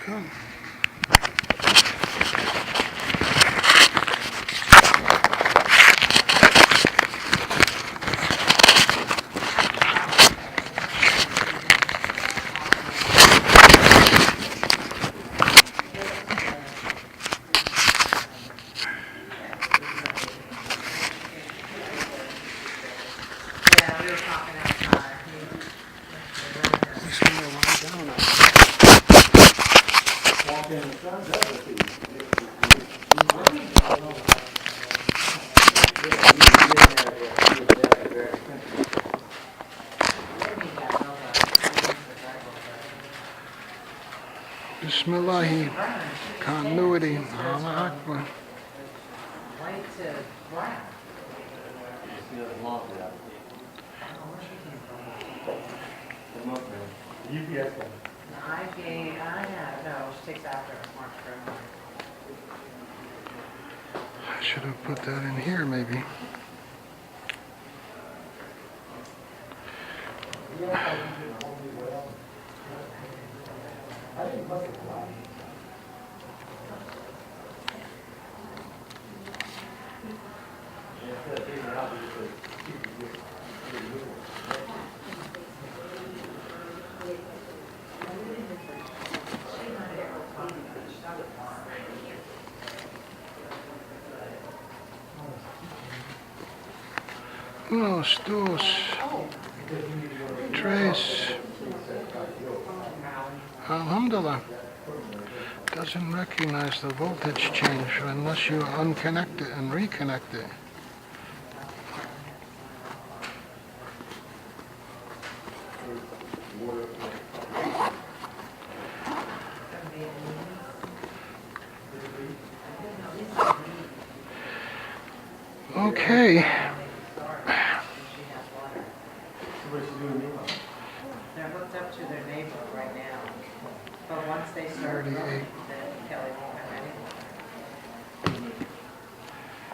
come. He's going to lie down on Bismillahi, continuity, Allah Akbar. White to black. UPS one. No, she takes after March for I should have put that in here, maybe. Unos, dos, tres. Alhamdulillah. Doesn't recognize the voltage change unless you unconnect it and reconnect it. Okay. They're hooked up to their neighbor right now. But once they start, 38. then Kelly won't have anything.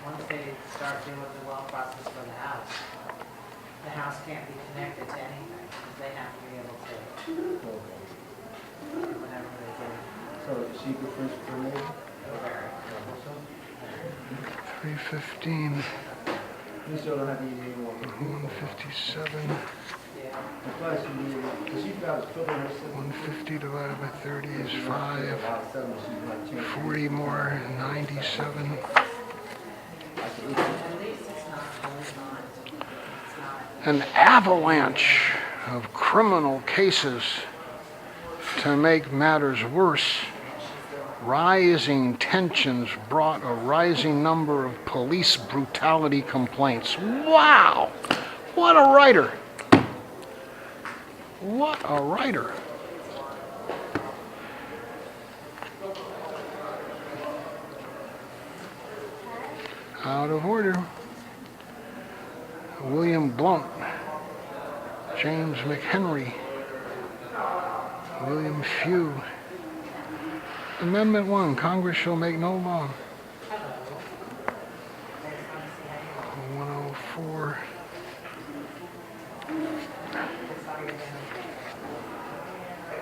Once they start doing the well process for the house can't be connected to anything. They have to be able to, whatever they do. So she prefers for me? 315, You still don't have the easy one. 157, The plus you need, because you've got to fill in her system. 150 divided by 30 is 5. About 7, she's not changing. 40 more, 97. At least it's not going on. It's not. An avalanche of criminal cases. To make matters worse, rising tensions brought a rising number of police brutality complaints. Wow! What a writer! What a writer! Out of order. William Blount, James McHenry, William Few. Amendment 1, Congress shall make no law. 104.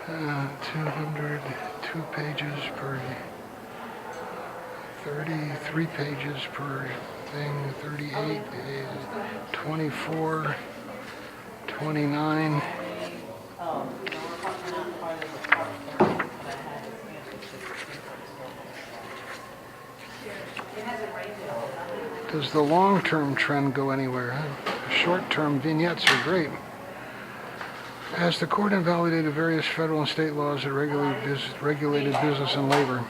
Uh, 200, 2 pages per 33 pages per thing, 38, 24, 29. Does the long-term trend go anywhere? Short-term vignettes are great. As the court invalidated various federal and state laws that regulated business and labor.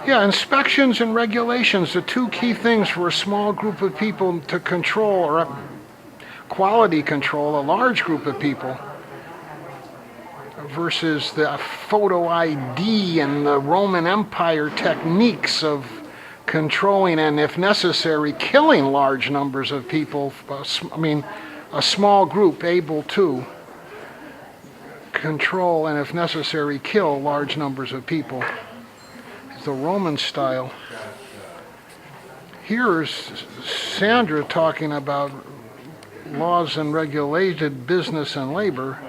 Yeah, inspections and regulations, the two key things for a small group of people to control, or quality control, a large group of people, versus the photo ID and the Roman Empire techniques of controlling and, if necessary, killing large numbers of people. I mean, a small group able to control and, if necessary, kill large numbers of people. The Roman style. Here's Sandra talking about laws and regulated business and labor.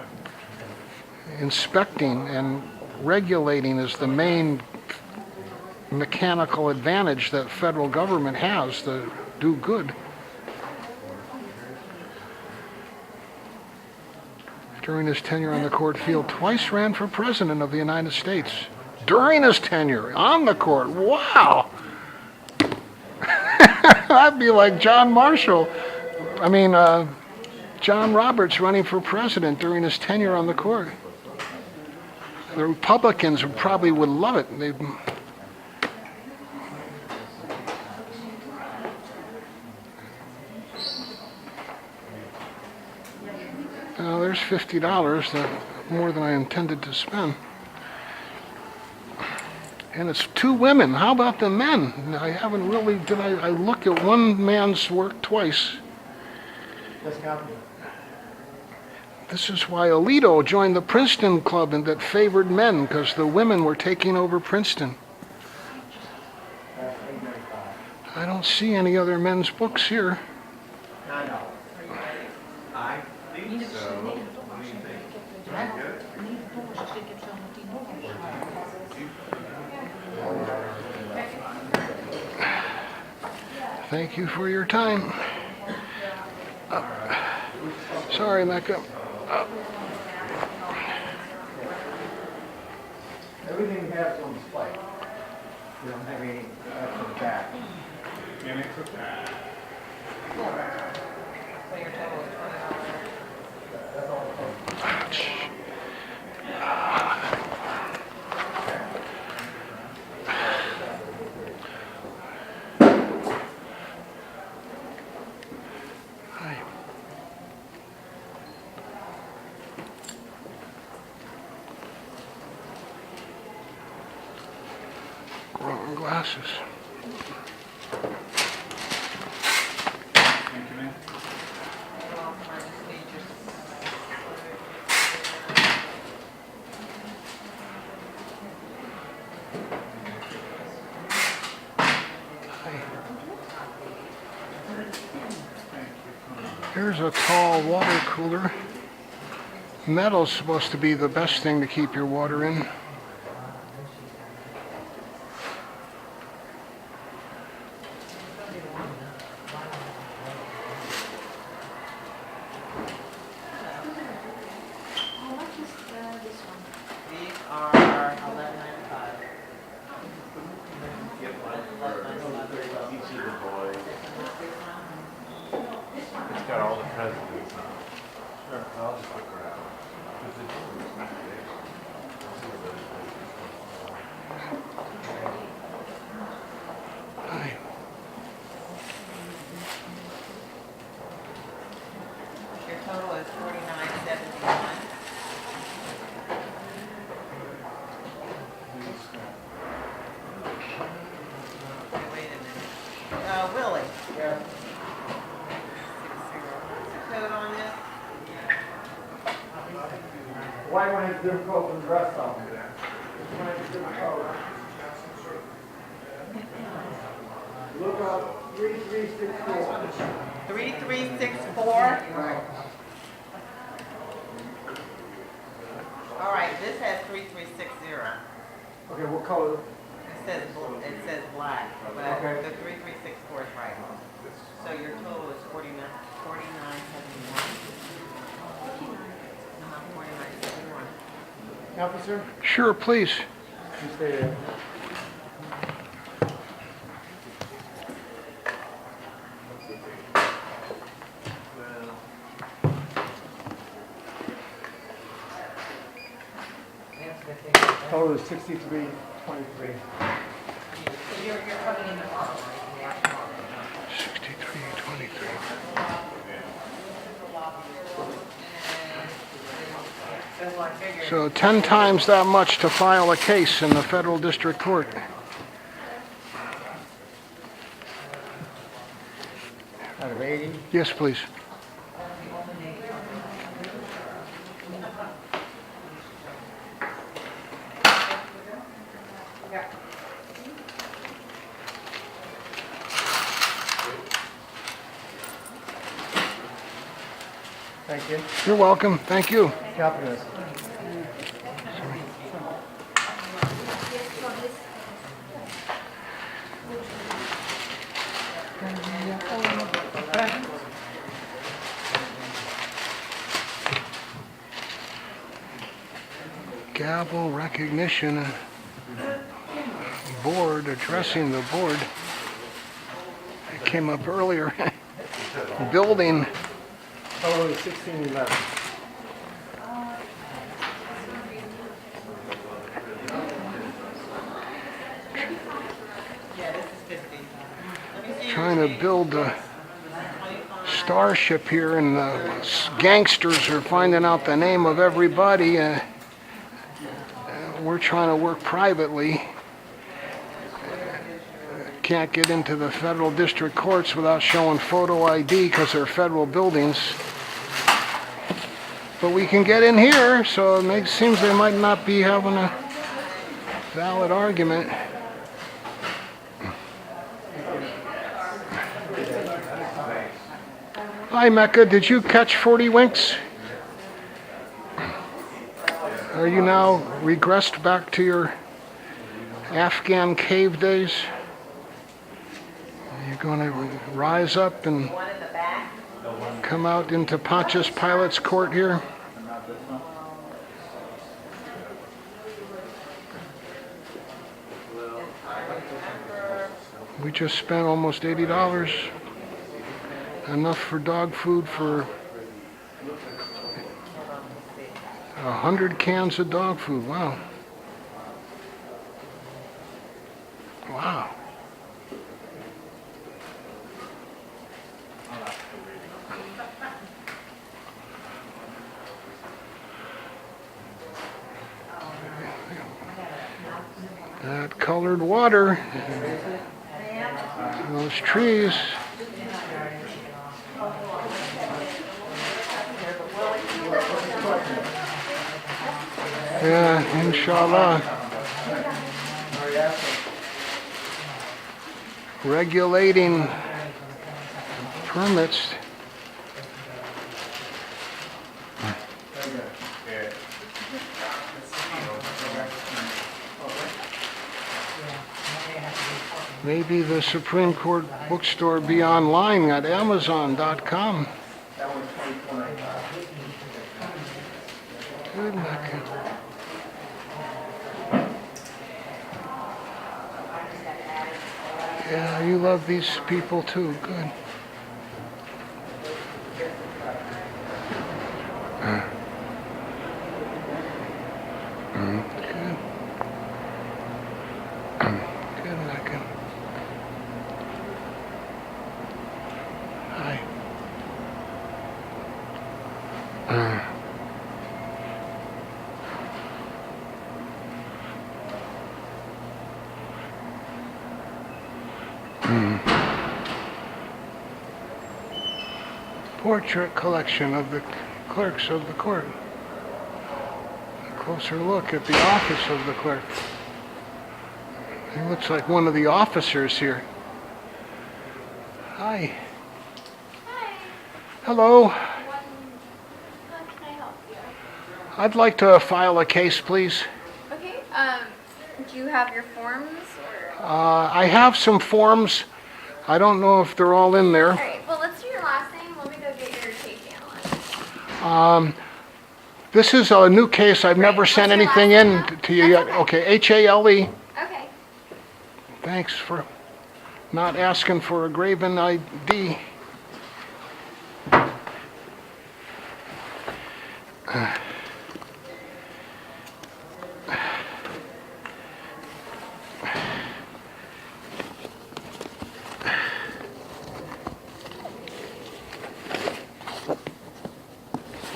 inspecting and regulating is the main mechanical advantage that federal government has to do good. During his tenure on the court, Field twice ran for president of the United States. During his tenure on the court, wow! That'd be like John Roberts running for president during his tenure on the court. The Republicans probably would love it. There's $50, more than I intended to spend. And it's two women. How about the men? I haven't really, I look at one man's work twice. Let's count it. This is why Alito joined the Princeton Club and that favored men, because the women were taking over Princeton. That's $8.95. I don't see any other men's books here. $9. I think so. What do you think? Good? Thank you for your time. Sorry, Mecca. Everything we have is on display. We don't have any extra in the back. And it's okay. So your total is $20. That's all the total. Hi. Wrong glasses. Thank you, man. Well, I just need your. Here's a tall water cooler. Metal's supposed to be the best thing to keep your water in. These are $11.95. It's got all the presidents on it. Sure. I'll just look around. Because it's Hi. Your total is $49.71. Okay, wait a minute. Willie. Yeah. 60. What's the code on this? White one has different code from the rest of them. This one has a different code. Look up 3364. 3364. Right. All right, this has 3360. Okay, what color? It says black, but Okay. the 3364 is right. So your total is 49.71. 49.71. Officer, Sure, please. you stay there. Total is 6323. You're coming in tomorrow, right? 6323. That's what I figured. So 10 times that much to file a case in the federal district court. Out of 80. Yes, please. Thank you. You're welcome. Thank you. Copy this. Gavel recognition. Board, addressing the board. It came up earlier. Building. Oh, 1611. Yeah, this is 50. Let me see your Trying to change. build a starship here, and the gangsters are finding out the name of everybody. We're trying to work privately. Can't get into the federal district courts without showing photo ID because they're federal buildings. But we can get in here, so it seems they might not be having a valid argument. Hi, Mecca. Did you catch 40 winks? Are you now regressed back to your Afghan cave days? Are you going to rise up and One in the back. come out into Pontius Pilate's court here? We just spent almost $80. Enough for dog food for 100 cans of dog food. Wow. Wow. That colored water, those trees. Yeah, inshallah. Regulating permits. Maybe the Supreme Court bookstore be online at Amazon.com. Good looking. Yeah, you love these people too. Good. Good. Good looking. Hi. Portrait collection of the clerks of the court. A closer look at the office of the clerk. He looks like one of the officers here. Hi. Hi. Hello. How can I help you? I'd like to file a case, please. Okay. Do you have your forms or? I have some forms. I don't know if they're all in there. All right. Well, let's do your last name. Let me go get your case analyst. This is a new case. I've never What's sent your anything last in name? to you yet. That's Okay, H-A-L-E. Okay. Thanks for not asking for a graven ID.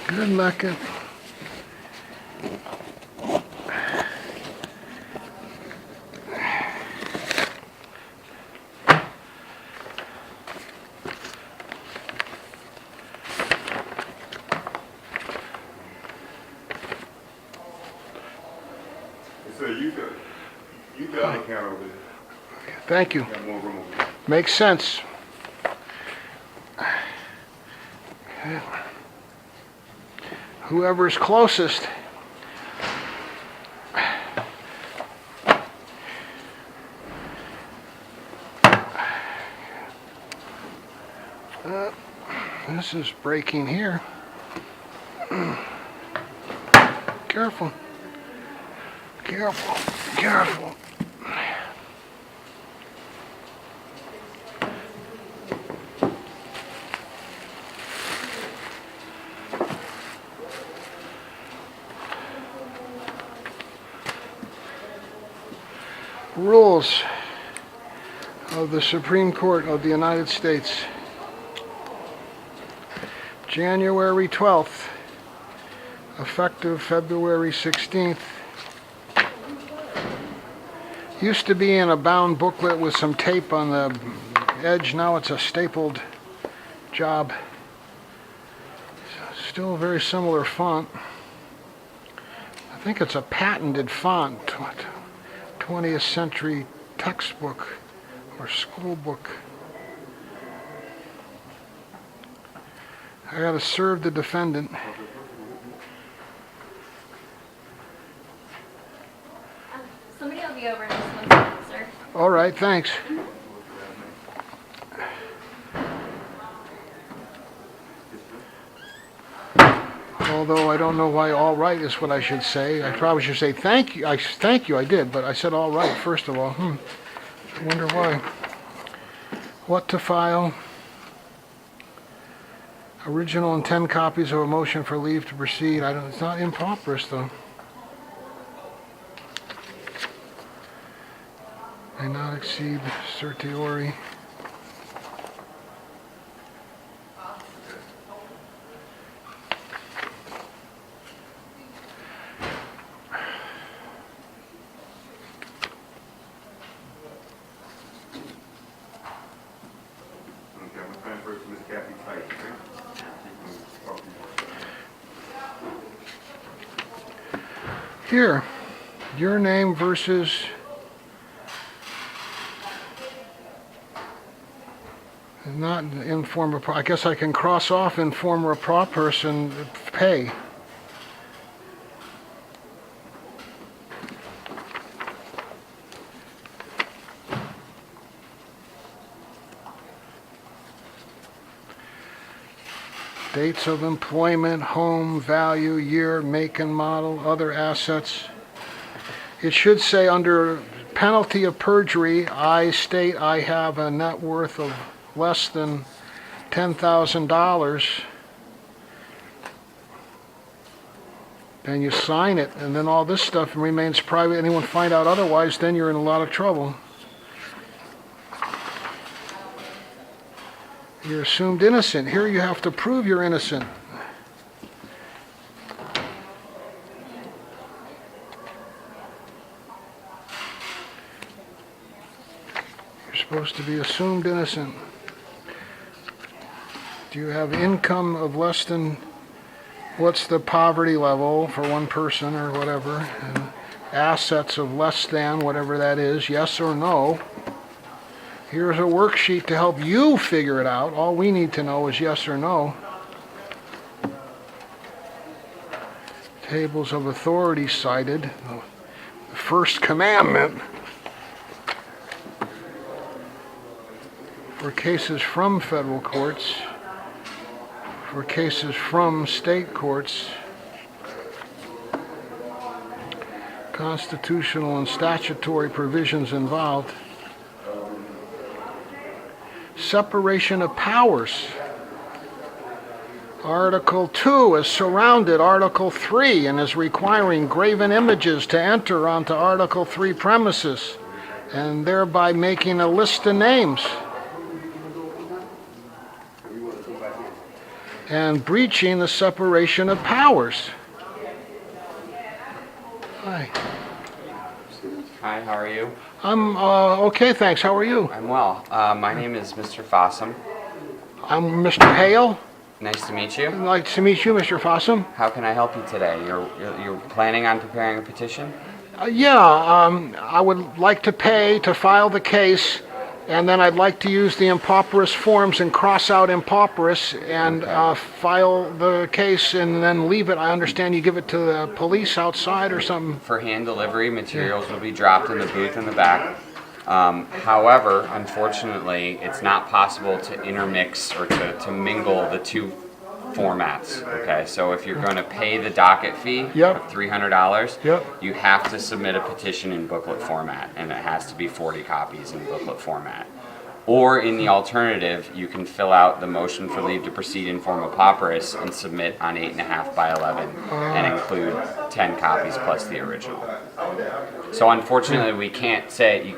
Good looking. So you got the account over there. Thank you. Got more room over there. Makes sense. Whoever's closest. This is breaking here. Careful. Careful, careful. Rules of the Supreme Court of the United States. January 12th, effective February 16th. Used to be in a bound booklet with some tape on the edge. Now it's a stapled job. Still a very similar font. I think it's a patented font. 20th century textbook or school book. I gotta serve the defendant. Somebody will be over in just 1 second, sir. All right, thanks. Although I don't know why all right is what I should say. I probably should say thank you. Thank you, I did, but I said all right first of all. I wonder why. What to file? Original and 10 copies of a motion for leave to proceed. It's not improperous though. May not exceed certiorari. Okay, I'm gonna transfer it to Ms. Kathy Tice, okay? Here, your name versus not in form of, I guess I can cross off in form of a prop person pay. Dates of employment, home, value, year, make and model, other assets. It should say under penalty of perjury, I state I have a net worth of less than $10,000. Then you sign it, and then all this stuff remains private. Anyone find out otherwise, then you're in a lot of trouble. You're assumed innocent. Here you have to prove you're innocent. You're supposed to be assumed innocent. Do you have income of less than, what's the poverty level for one person or whatever? And assets of less than, whatever that is, yes or no? Here's a worksheet to help you figure it out. All we need to know is yes or no. Tables of authority cited. The first commandment. For cases from federal courts. For cases from state courts. Constitutional and statutory provisions involved. Separation of powers. Article 2 is surrounded Article 3 and is requiring graven images to enter onto Article 3 premises and thereby making a list of names. And breaching the separation of powers. Hi. Hi, how are you? I'm okay, thanks. How are you? I'm well. My name is Mr. Fossum. I'm Mr. Hale. Nice to meet you. Nice to meet you, Mr. Fossum. How can I help you today? You're planning on preparing a petition? I would like to pay to file the case, and then I'd like to use the impauperous forms and cross out impauperous and file the case and then leave it. I understand you give it to the police outside or something. For hand delivery, materials will be dropped in the booth in the back. However, unfortunately, it's not possible to intermix or to mingle the two formats. Okay, so if you're going to pay the docket fee Yep. of $300, Yep. you have to submit a petition in booklet format, and it has to be 40 copies in booklet format. Or in the alternative, you can fill out the motion for leave to proceed in form of papyrus and submit on 8.5 by 11 and include 10 copies plus the original. So unfortunately, we can't say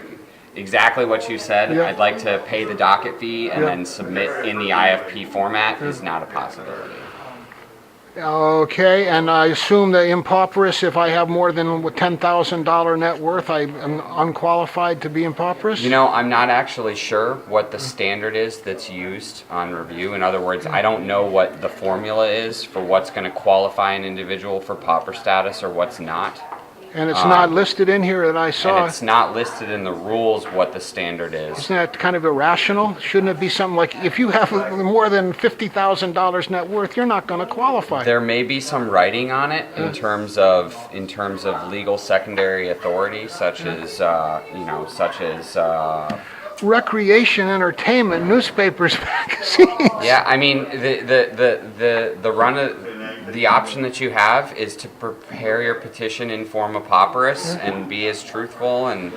exactly what you said. Yeah. I'd like to pay the docket fee and Yeah. then submit in the IFP format is not a possibility. Okay, and I assume that impoperous, if I have more than $10,000 net worth, I am unqualified to be impoperous? You know, I'm not actually sure what the standard is that's used on review. In other words, I don't know what the formula is for what's going to qualify an individual for pauper status or what's not. And it's not listed in here that I And saw. it's not listed in the rules what the standard is. Isn't that kind of irrational? Shouldn't it be something like, if you have more than $50,000 net worth, you're not going to qualify? There may be some writing on it in terms of legal secondary authority, such as such as Recreation, entertainment, newspapers, magazines. yeah. I mean, the option that you have is to prepare your petition in form of papyrus and be as truthful and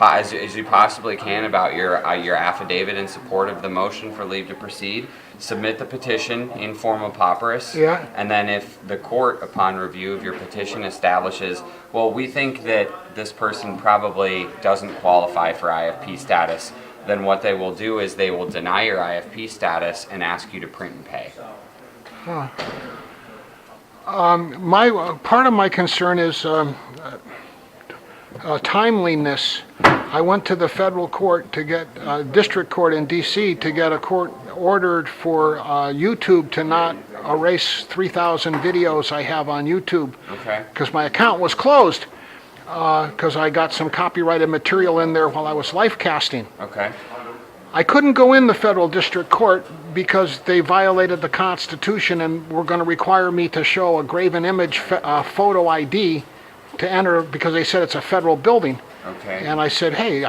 as you possibly can about your affidavit in support of the motion for leave to proceed. Submit the petition in form of papyrus, Yeah. and then if the court, upon review of your petition, establishes, well, we think that this person probably doesn't qualify for IFP status, then what they will do is they will deny your IFP status and ask you to print and pay. Part of my concern is timeliness. I went to the federal court to get, district court in DC to get a court ordered for YouTube to not erase 3,000 videos I have on YouTube. Okay. Because my account was closed, because I got some copyrighted material in there while I was live casting. Okay. I couldn't go in the federal district court because they violated the Constitution and were going to require me to show a graven image photo ID to enter, because they said it's a federal building. Okay. And I said, hey,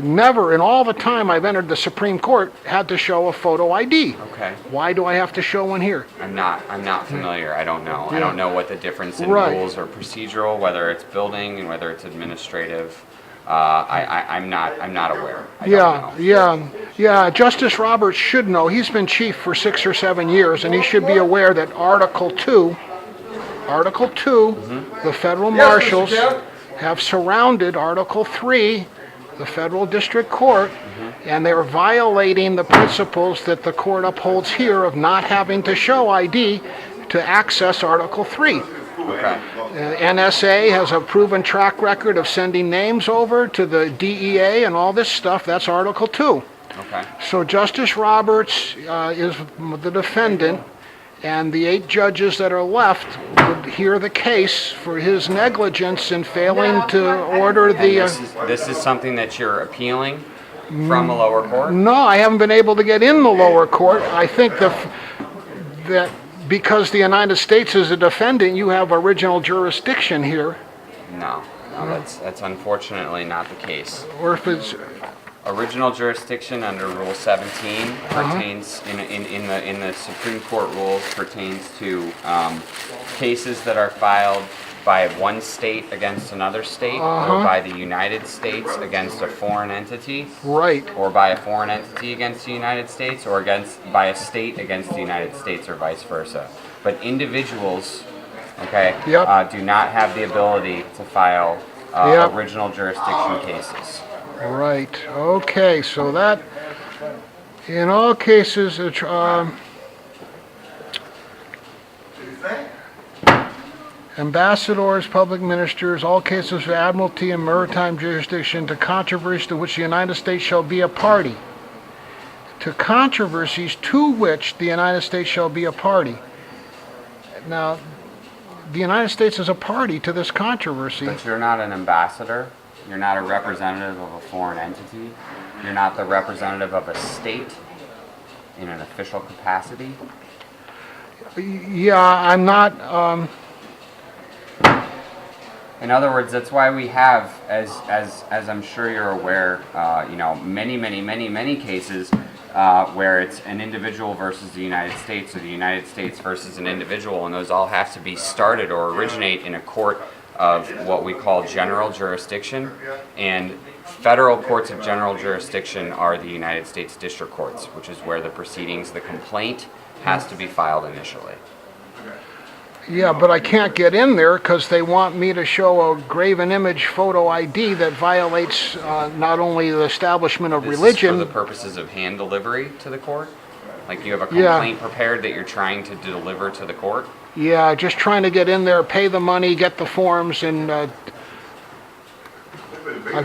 never in all the time I've entered the Supreme Court had to show a photo ID. Okay. Why do I have to show one here? I'm not familiar. I don't know. I Yeah. don't know what the difference in Right. rules or procedural, whether it's building and whether it's administrative. I'm not aware. I don't know. Yeah. Justice Roberts should know. He's been chief for 6 or 7 years, and he should be aware that Article 2, the federal marshals have surrounded Article 3, the federal district court, and they're violating the principles that the court upholds here of not having to show ID to access Article 3. Okay. NSA has a proven track record of sending names over to the DEA and all this stuff. That's Article 2. Okay. So Justice Roberts is the defendant, and the 8 judges that are left would hear the case for his negligence in failing to order And the... this is something that you're appealing from a lower court? No, I haven't been able to get in the lower court. I think that because the United States is a defendant, you have original jurisdiction here. No, that's unfortunately not the case. Or if it's... Original jurisdiction under Rule 17 pertains in the Supreme Court rules pertains to cases that are filed by one state against another state, or by the United States against a foreign entity, Right. or by a foreign entity against the United States, or by a state against the United States, or vice versa. But individuals, Yep. do not have the ability to file Yep. original jurisdiction cases. Right. Okay, so that, in all cases, ambassadors, public ministers, all cases of admiralty and maritime jurisdiction to controversy to which the United States shall be a party. To controversies to which the United States shall be a party. Now, the United States is a party to this controversy. But you're not an ambassador. You're not a representative of a foreign entity. You're not the representative of a state in an official capacity. Yeah, I'm not... In other words, that's why we have, as I'm sure you're aware, many cases where it's an individual versus the United States, or the United States versus an individual, and those all have to be started or originate in a court of what we call general jurisdiction. And federal courts of general jurisdiction are the United States district courts, which is where the proceedings, the complaint has to be filed initially. Yeah, but I can't get in there because they want me to show a graven image photo ID that violates not only the establishment of This religion. is for the purposes of hand delivery to the court? Like you have a Yeah. complaint prepared that you're trying to deliver to the court? Yeah, just trying to get in there, pay the money, get the forms, and I've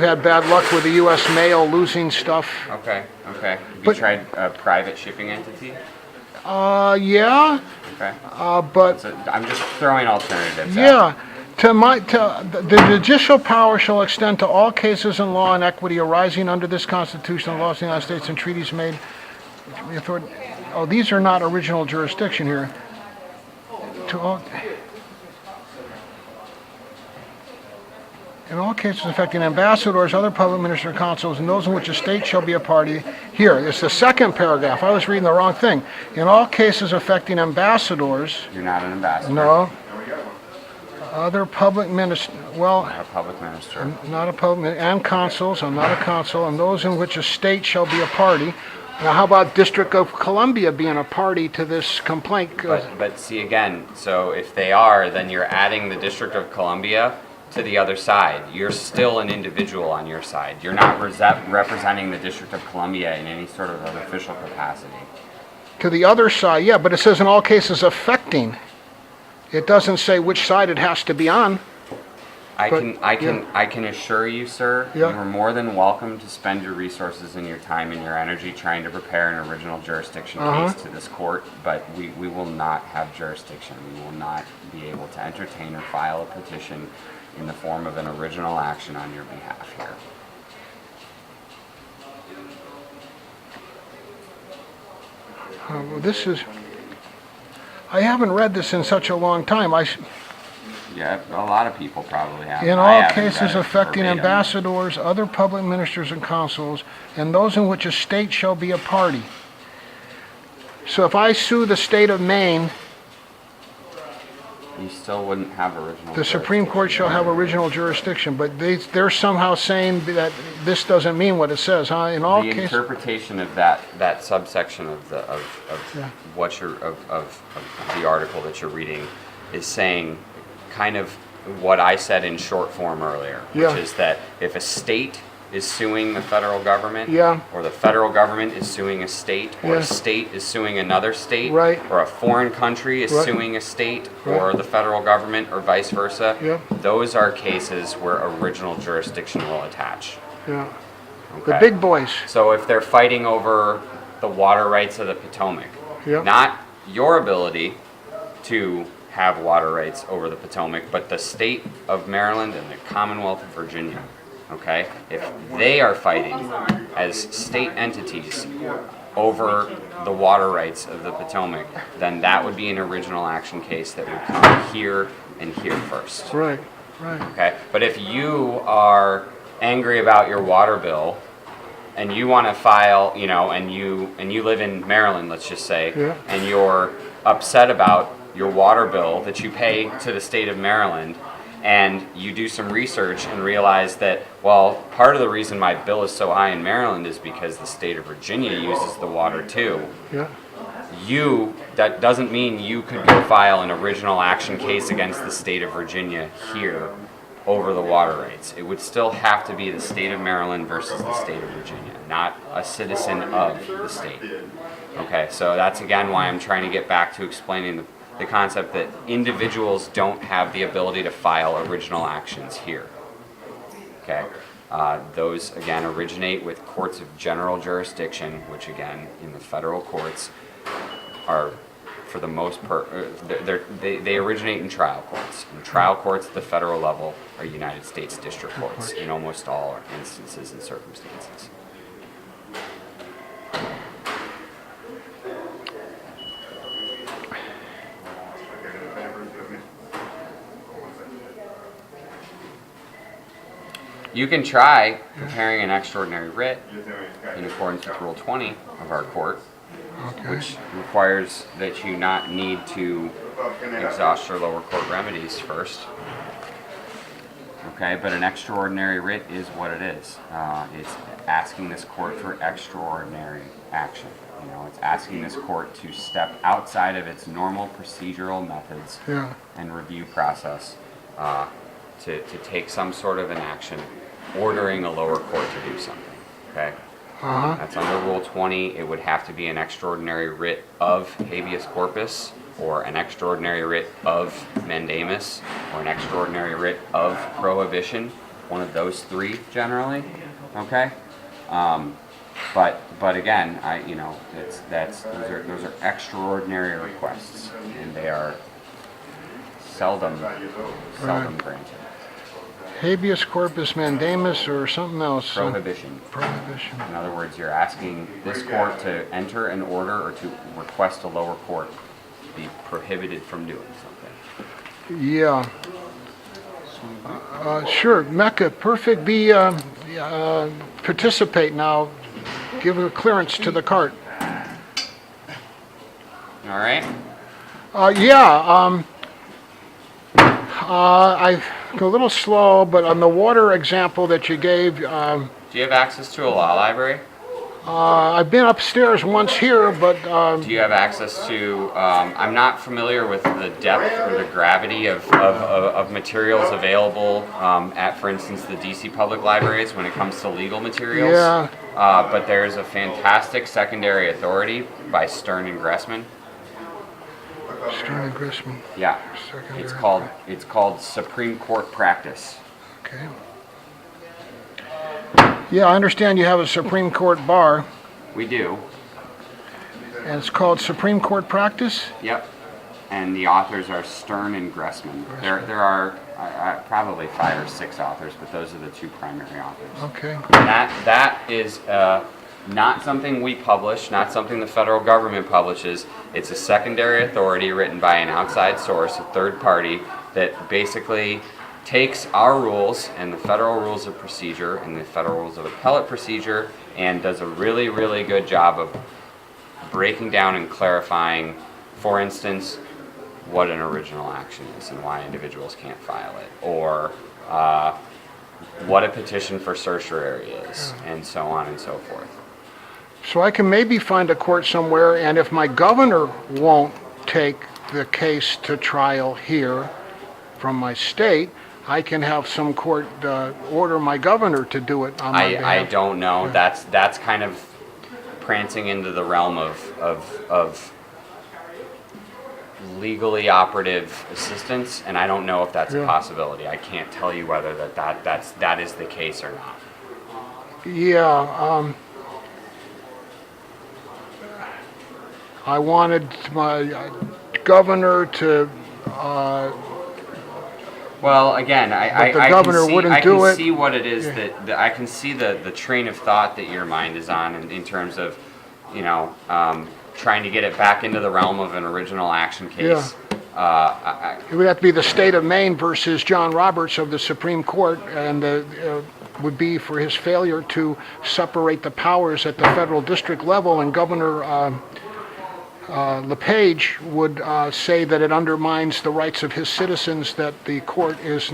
had bad luck with the U.S. mail losing stuff. Okay, okay. Have you But- tried a private shipping entity? Yeah, Okay. but So I'm just throwing alternatives out. yeah. The judicial power shall extend to all cases in law and equity arising under this Constitution and laws of the United States and treaties made. Oh, these are not original jurisdiction here. To all, in all cases affecting ambassadors, other public ministers, and consuls, and those in which a state shall be a party. Here, it's the second paragraph. I was reading the wrong thing. In all cases affecting ambassadors, You're not an ambassador. no. Other public ministers, well, Not a public minister. not a public, and consuls, I'm not a consul, and those in which a state shall be a party. Now, how about District of Columbia being a party to this complaint? But see again, so if they are, then you're adding the District of Columbia to the other side. You're still an individual on your side. You're not representing the District of Columbia in any sort of an official capacity. To the other side, yeah, but it says in all cases affecting. It doesn't say which side it has to be on. I But, can assure you, sir, Yeah. you are more than welcome to spend your resources and your time and your energy trying to prepare an original jurisdiction case to this court, but we will not have jurisdiction. We will not be able to entertain or file a petition in the form of an original action on your behalf here. Well, this is, I haven't read this in such a long time. Yeah, a lot of people probably have. In I all haven't read cases it affecting verbatim. ambassadors, other public ministers and consuls, and those in which a state shall be a party. So if I sue the state of Maine, You still wouldn't have original the Supreme Court shall have original jurisdiction, but they're somehow saying that this doesn't mean what it says, huh? In all The cases, interpretation of that subsection of the Yeah. what you're of the article that you're reading is saying kind of what I said in short form earlier, Yeah. which is that if a state is suing the federal government, Yeah. or the federal government is suing a state, or Yeah. a state is suing another state, Right. or a foreign country is Right. suing a state Right. or the federal government, or vice versa, Yeah. those are cases where original jurisdiction will attach. yeah, the Okay? big boys, So if they're fighting over the water rights of the Potomac, Yeah. not your ability to have water rights over the Potomac, but the state of Maryland and the Commonwealth of Virginia, okay? If they are fighting as state entities over the water rights of the Potomac, then that would be an original action case that would come here and here first. right, right. Okay, but if you are angry about your water bill and you want to file, and you live in Maryland, let's just say, Yeah. and you're upset about your water bill that you pay to the state of Maryland, and you do some research and realize that, well, part of the reason my bill is so high in Maryland is because the state of Virginia uses the water too. Yeah, That doesn't mean you could go file an original action case against the state of Virginia here over the water rights. It would still have to be the state of Maryland versus the state of Virginia, not a citizen of the state. Okay, so that's again why I'm trying to get back to explaining the concept that individuals don't have the ability to file original actions here. Okay, those again originate with courts of general jurisdiction, which again in the federal courts are, for the most part, they originate in trial courts. In trial courts at the federal level are United States district courts in almost all instances and circumstances. You can try preparing an extraordinary writ in accordance with Rule 20 of our court, which requires that you not need to exhaust your lower court remedies first. Okay, but an extraordinary writ is what it is. It's asking this court for extraordinary action. You know, it's asking this court to step outside of its normal procedural methods Yeah. and review process to take some sort of an action, ordering a lower court to do something. Okay? That's under Rule 20. It would have to be an extraordinary writ of habeas corpus, or an extraordinary writ of mandamus, or an extraordinary writ of prohibition. One of those three, generally. Okay? But again, those are extraordinary requests, and they are seldom granted. Habeas corpus mandamus or something else? Prohibition. Prohibition. In other words, you're asking this court to enter an order or to request a lower court be prohibited from doing something. Yeah. Sure. Mecca, perfect. Participate now. Give a clearance to the cart. All right? I go a little slow, but on the water example that you gave, Do you have access to a law library? I've been upstairs once here, but Do you have access to, I'm not familiar with the depth or the gravity of materials available at, for instance, the DC public libraries when it comes to legal materials. Yeah. But there's a fantastic secondary authority by Stern and Gressman. Stern and Grissman. Yeah. Secondary. It's called Supreme Court Practice. Okay. Yeah, I understand you have a Supreme Court bar, We do. and it's called Supreme Court Practice? Yep. And the authors are Stern and Gressman. There are probably 5 or 6 authors, but those are the 2 primary authors. Okay. That is not something we publish, not something the federal government publishes. It's a secondary authority written by an outside source, a third party, that basically takes our rules and the federal rules of procedure and the federal rules of appellate procedure and does a really, really good job of breaking down and clarifying, for instance, what an original action is and why individuals can't file it, or what a petition for certiorari is, and so on and so forth. So I can maybe find a court somewhere, and if my governor won't take the case to trial here from my state, I can have some court order my governor to do it on my behalf. I don't know. That's kind of prancing into the realm of legally operative assistance, and I don't know if that's a possibility. I can't tell you whether that is the case or not. Yeah, I wanted my governor to, Well, again, the governor wouldn't do it. see what it is that I can see the train of thought that your mind is on in terms of, trying to get it back into the realm of an original action case. it would have to be the state of Maine versus John Roberts of the Supreme Court, and would be for his failure to separate the powers at the federal district level, and Governor LePage would say that it undermines the rights of his citizens that the court is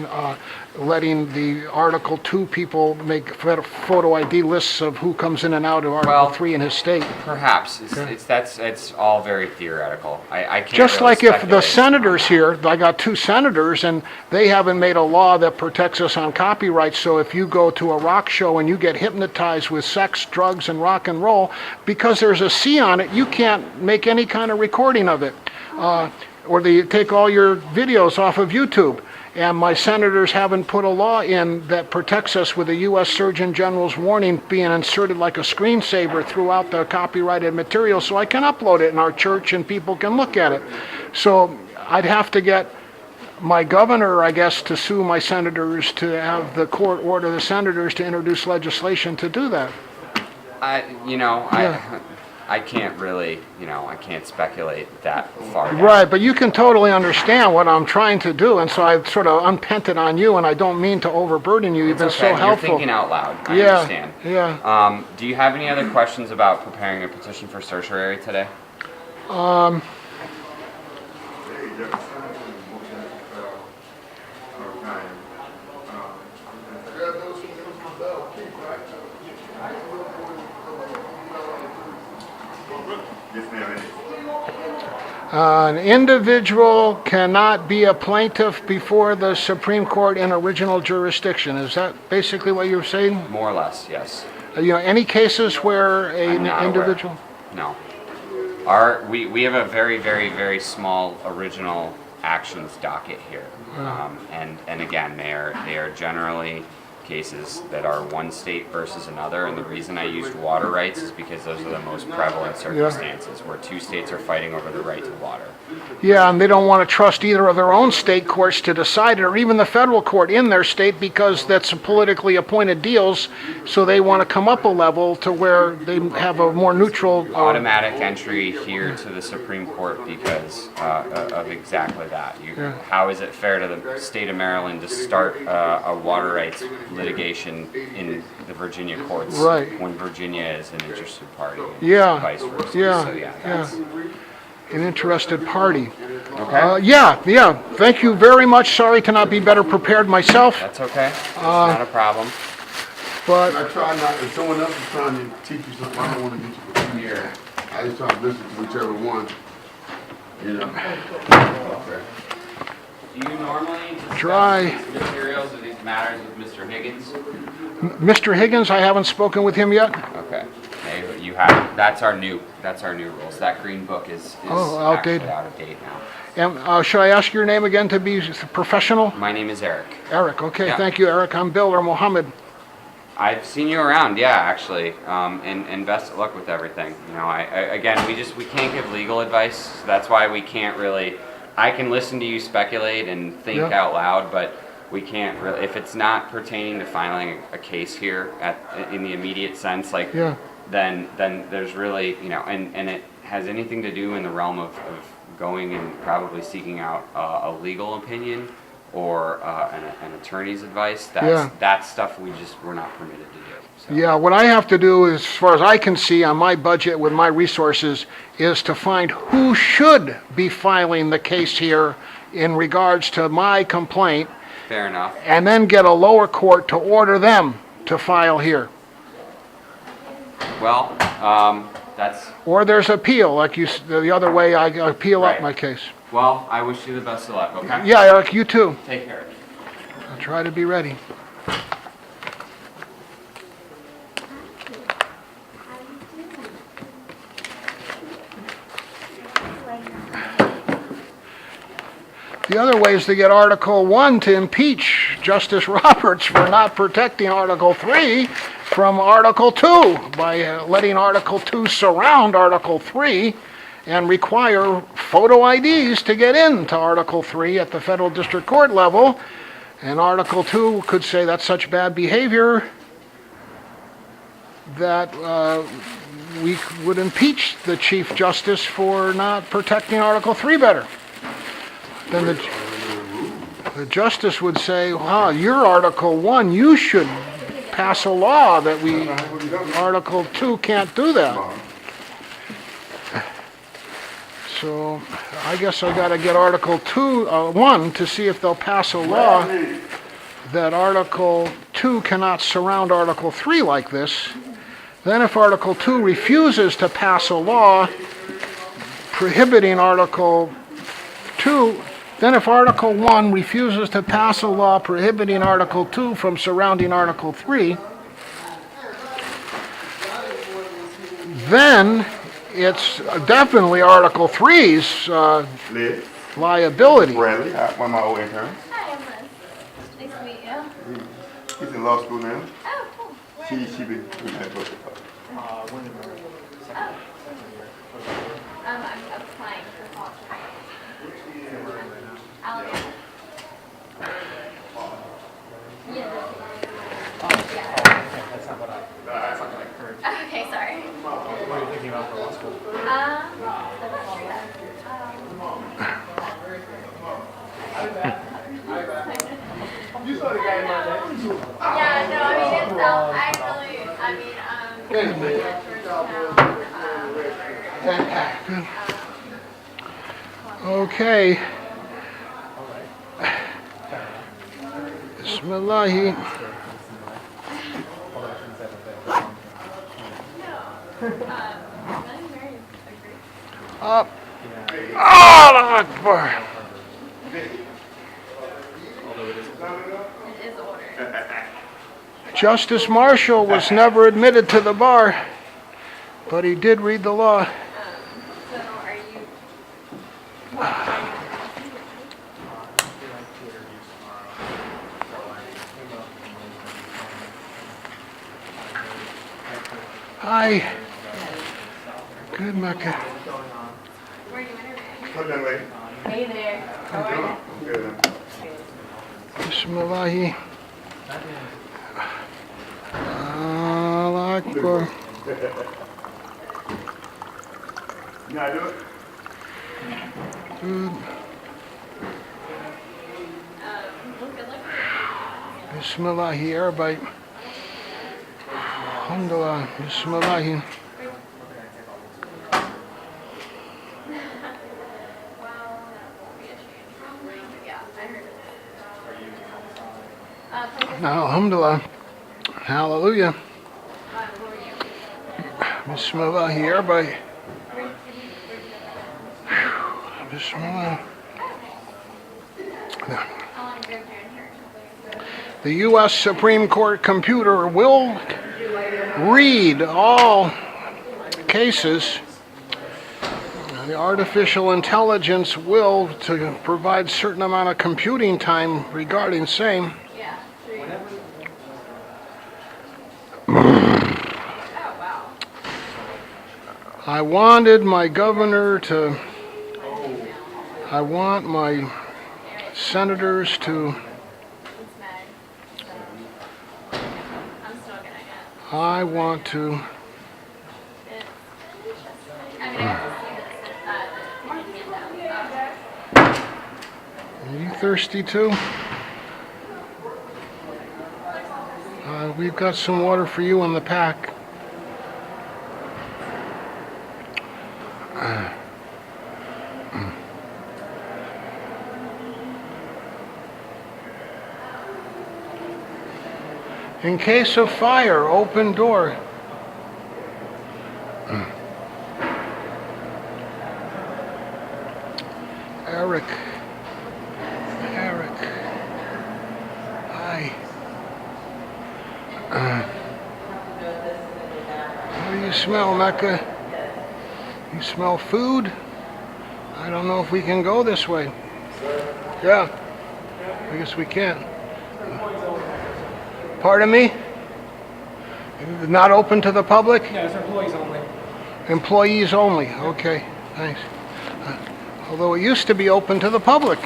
letting the Article 2 people make photo ID lists of who comes in and out of Article 3 in his state. Perhaps it's all very theoretical. I can't Just really like if the speculate. senators here, I got 2 senators, and they haven't made a law that protects us on copyright, so if you go to a rock show and you get hypnotized with sex, drugs, and rock and roll, because there's a C on it, you can't make any kind of recording of it. Or they take all your videos off of YouTube. And my senators haven't put a law in that protects us with the U.S. Surgeon General's warning being inserted like a screensaver throughout the copyrighted material, so I can upload it in our church and people can look at it. So I'd have to get my governor, I guess, to sue my senators to have the court order the senators to introduce legislation to do that. I can't really, I can't speculate that far down. Right, but you can totally understand what I'm trying to do, and so I sort of unpented on you, and I don't mean to overburden you. You've been It's okay. so helpful. You're thinking out loud. I Yeah, understand. yeah. Do you have any other questions about preparing a petition for certiorari today? Yes, ma'am. An individual cannot be a plaintiff before the Supreme Court in original jurisdiction. Is that basically what you're saying? More or less, yes. Any cases where I'm an not aware. individual? No. We have a very, very, very small original actions docket here. And again, they are generally cases that are one state versus another, and the reason I used water rights is because those are the most prevalent circumstances where two states are fighting over the right to water. Yeah, and they don't want to trust either of their own state courts to decide it, or even the federal court in their state, because that's politically appointed deals, so they want to come up a level to where they have a more neutral... Automatic entry here to the Supreme Court because of exactly that. How is it fair to the state of Maryland to start a water rights litigation in the Virginia courts when Virginia is an interested party? And vice versa. So that's an interested party. okay. Yeah. Thank you very much. Sorry to not be better prepared myself, That's okay. It's not a problem. but I try not, if someone else is trying to teach you something, I don't want to get you confused. Here. I just try to listen to whichever one, Okay. Do you normally discuss Dry. these materials or these matters with Mr. Higgins? Mr. Higgins, I haven't spoken with him yet. Okay. You have. That's our new rules. That green book is outdated. actually out of date now. And should I ask your name again to be professional? My name is Eric. Eric, okay, Yeah. thank you, Eric. I'm Bill or Mohammed. I've seen you around, yeah, actually, and best of luck with everything. Again, we can't give legal advice. So that's why we can't really. I can listen to you speculate and think out loud, but we can't really. If it's not pertaining to filing a case here in the immediate sense, then there's really, and it has anything to do in the realm of going and probably seeking out a legal opinion or an attorney's advice. That's stuff we're not permitted to do. So. Yeah, what I have to do, as far as I can see on my budget with my resources, is to find who should be filing the case here in regards to my complaint, Fair enough. and then get a lower court to order them to file here. Well, that's. Or there's appeal, like the other way, I appeal up Right. my case. Well, I wish you the best of luck. Okay. Yeah, Eric, you too. Take care. I'll try to be ready. The other way is to get Article 1 to impeach Justice Roberts for not protecting Article 3 from Article 2 by letting Article 2 surround Article 3 and require photo IDs to get into Article 3 at the federal district court level. And Article 2 could say that's such bad behavior that we would impeach the Chief Justice for not protecting Article 3 better. Then the justice would say, wow, you're Article 1, you should pass a law that Article 2 can't do that. So I guess I gotta get Article 1 to see if they'll pass a law that Article 2 cannot surround Article 3 like this. Then if Article 2 refuses to pass a law prohibiting Article 2, then if Article 1 refuses to pass a law prohibiting Article 2 from surrounding Article 3, then it's definitely Article 3's Liz, liability. Bradley, one of my old interns. Hi, I'm Liz. Nice to meet you. He's in law school now. Oh, cool. She been doing that book. I'm applying for law training. Alabama. Yeah. That's not what I heard. Okay, sorry. What are you thinking about for law school? Okay. Bismillahi. Up. Allah Akbar. Justice Marshall was never admitted to the bar, but he did read the law. So are you? Hi. Good, Mecca. Where are you interviewing? How's that lady? Hey there. How are you? Good. Bismillahi. Allah Akbar. You know how to do it? Good. Good luck. Bismillahi. Everybody. Alhamdulillah. Bismillahi. Well, that won't be a change. Yeah, I heard it. Now, alhamdulillah. Hallelujah. Who are you? Bismillahi. Everybody. Bismillah. How long have you been here? The U.S. Supreme Court computer will read all cases. The artificial intelligence will to provide certain amount of computing time regarding same. Yeah. 3 years. Oh, wow. I wanted my governor to, I want my senators to, It's Meg. So, I'm still gonna get I want to, it. I mean, I have to see this, are you thirsty too? We've got some water for you in the pack. In case of fire, open door. Eric. Eric. Hi. What do you smell, Mecca? You smell food? I don't know if we can go this way. Yeah. I guess we can. Pardon me? Not open to the public? Yeah, it's employees only. Employees only, okay, thanks. Although it used to be open to the public.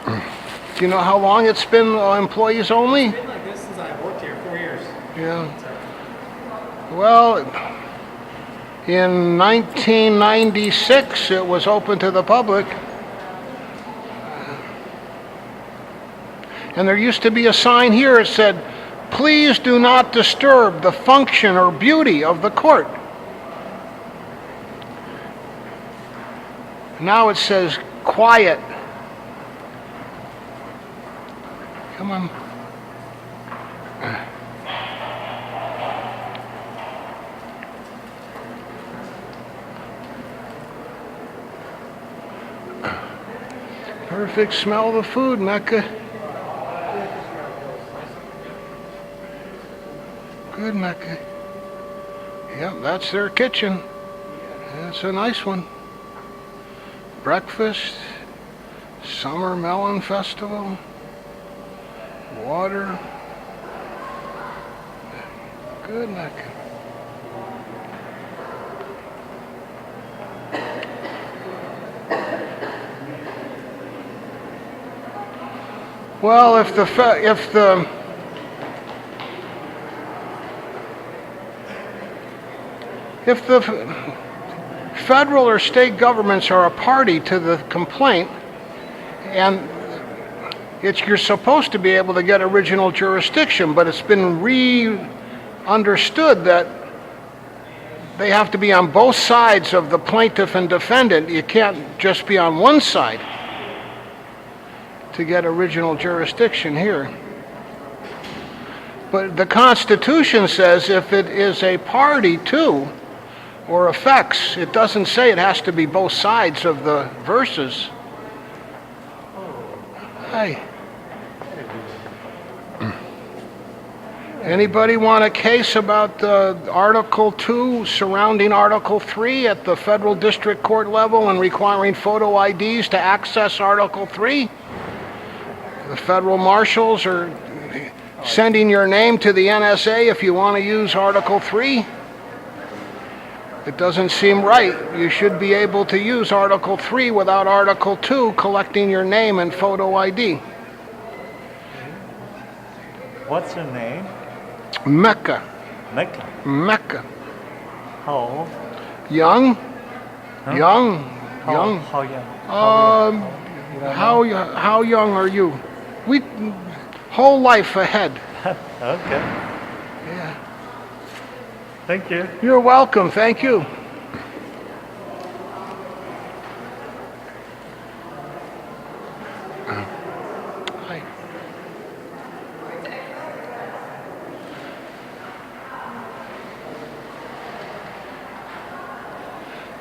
Do you know how long it's been employees only? It's been like this since I've worked here, 4 years. Yeah. Well, in 1996, it was open to the public. And there used to be a sign here that said, "Please do not disturb the function or beauty of the court." Now it says, "Quiet." Come on. Perfect smell of the food, Mecca. Good, Mecca. Yep, that's their kitchen. That's a nice one. Breakfast, summer melon festival, water. Good, Mecca. Well, if the federal or state governments are a party to the complaint, and you're supposed to be able to get original jurisdiction, but it's been understood that they have to be on both sides of the plaintiff and defendant. You can't just be on one side to get original jurisdiction here. But the Constitution says if it is a party to or affects, it doesn't say it has to be both sides of the verses. Hey. Anybody want a case about Article 2 surrounding Article 3 at the federal district court level and requiring photo IDs to access Article 3? The federal marshals are sending your name to the NSA if you want to use Article 3. It doesn't seem right. You should be able to use Article 3 without Article 2 collecting your name and photo ID. What's your name? Mecca. Mecca. Mecca. How old? Young? Huh? Young? How, Young? How young? How young are you? We whole life ahead. Okay. Yeah. Thank you. You're welcome. Thank you. Hi.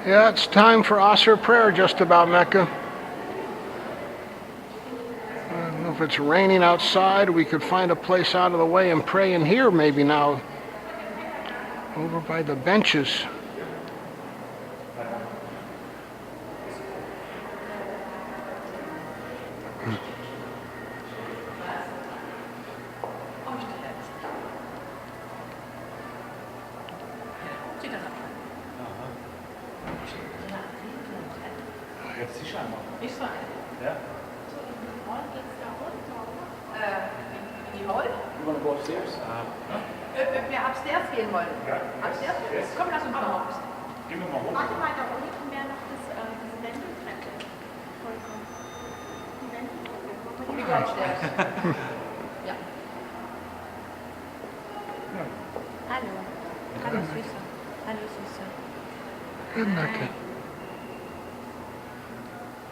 Yeah, it's time for Asr prayer just about, Mecca. I don't know if it's raining outside. We could find a place out of the way and pray in here maybe now. Over by the benches. In die Hall? You want to go upstairs? Ob wir upstairs gehen wollen? Upstairs? Komm, lass uns mal hoch. Gehen wir mal hoch. Warte mal, da unten wäre noch diese Wendeltreppe. Vollkommen. Die Wendeltreppe. We go upstairs. Ja. Hallo. Hallo, Süße. Hallo, Süße. Good, Mecca.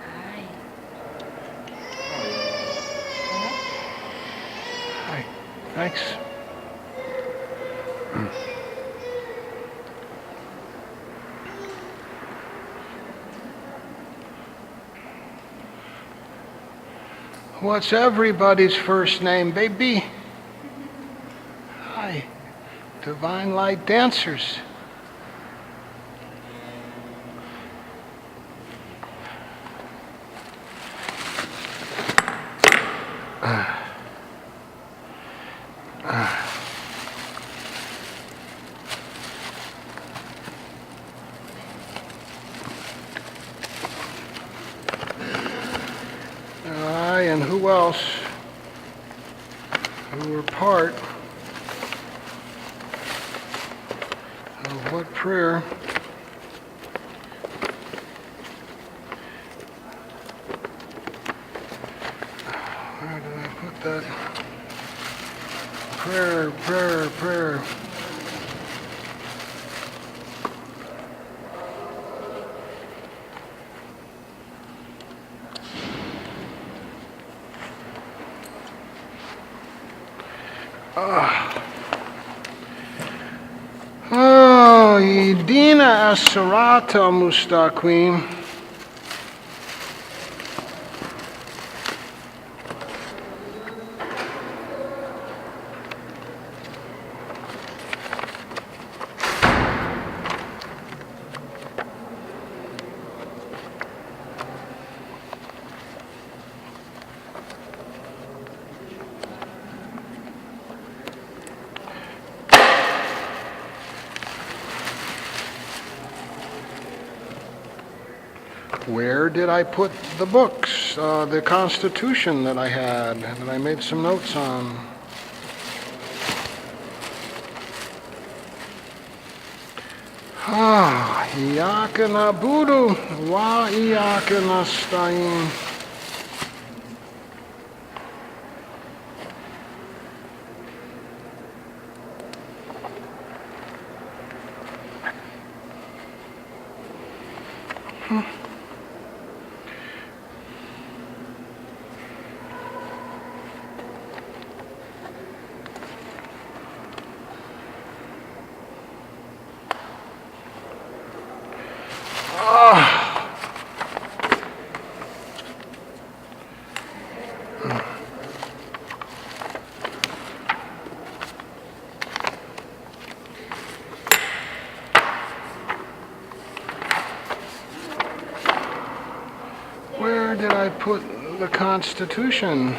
Hi. Hi. Thanks. What's everybody's first name, baby? Hi. Divine Light Dancers. And who else? Who were part of what prayer? Where did I put that? Prayer. Oh, Yedina Asarata Mustaqim. Where did I put the books? The Constitution that I had, that I made some notes on. Iyaka nabudu wa iyaka nasta'in. Where did I put the Constitution?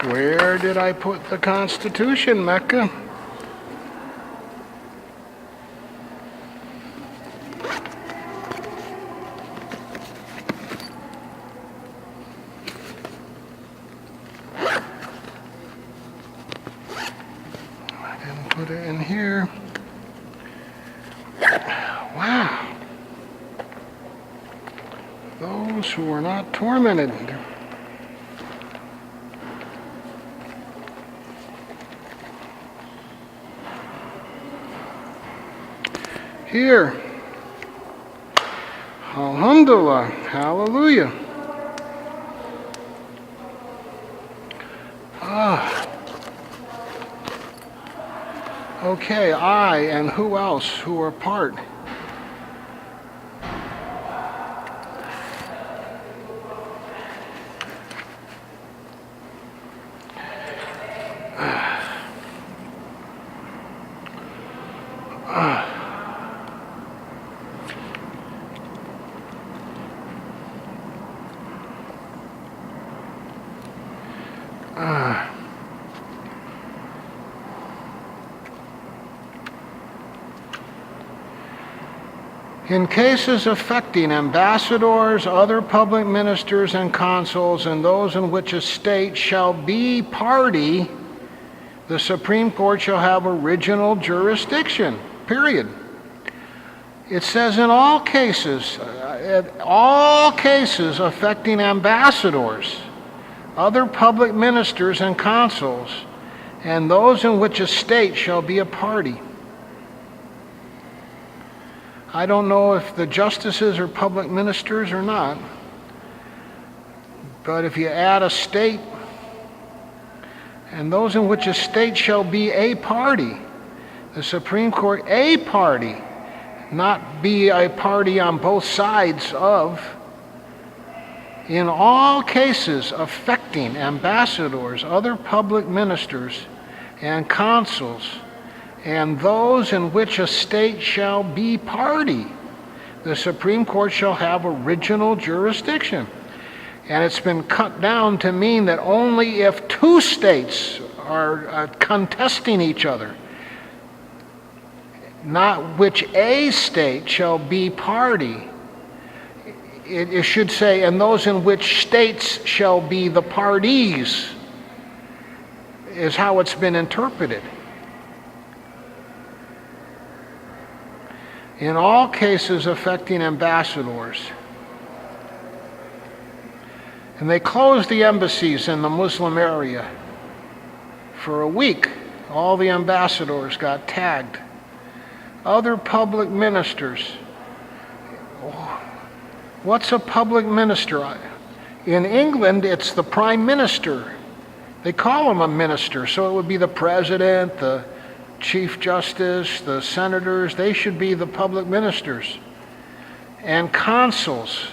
Where did I put the Constitution, Mecca? I didn't put it in here. Wow. Those who are not tormented. Here. Alhamdulillah. Hallelujah. Okay, I and who else who are part? In cases affecting ambassadors, other public ministers and consuls, and those in which a state shall be party, the Supreme Court shall have original jurisdiction, period. It says in all cases affecting ambassadors, other public ministers and consuls, and those in which a state shall be a party. I don't know if the justices are public ministers or not, but if you add a state, and those in which a state shall be a party, the Supreme Court, a party, not be a party on both sides of, in all cases affecting ambassadors, other public ministers, and consuls, and those in which a state shall be party, the Supreme Court shall have original jurisdiction. And it's been cut down to mean that only if two states are contesting each other, not which a state shall be party. It should say, and those in which states shall be the parties, is how it's been interpreted. In all cases affecting ambassadors. And they closed the embassies in the Muslim area for a week. All the ambassadors got tagged. Other public ministers. What's a public minister? In England, it's the Prime Minister. They call him a minister, so it would be the President, the Chief Justice, the senators. They should be the public ministers. And consuls.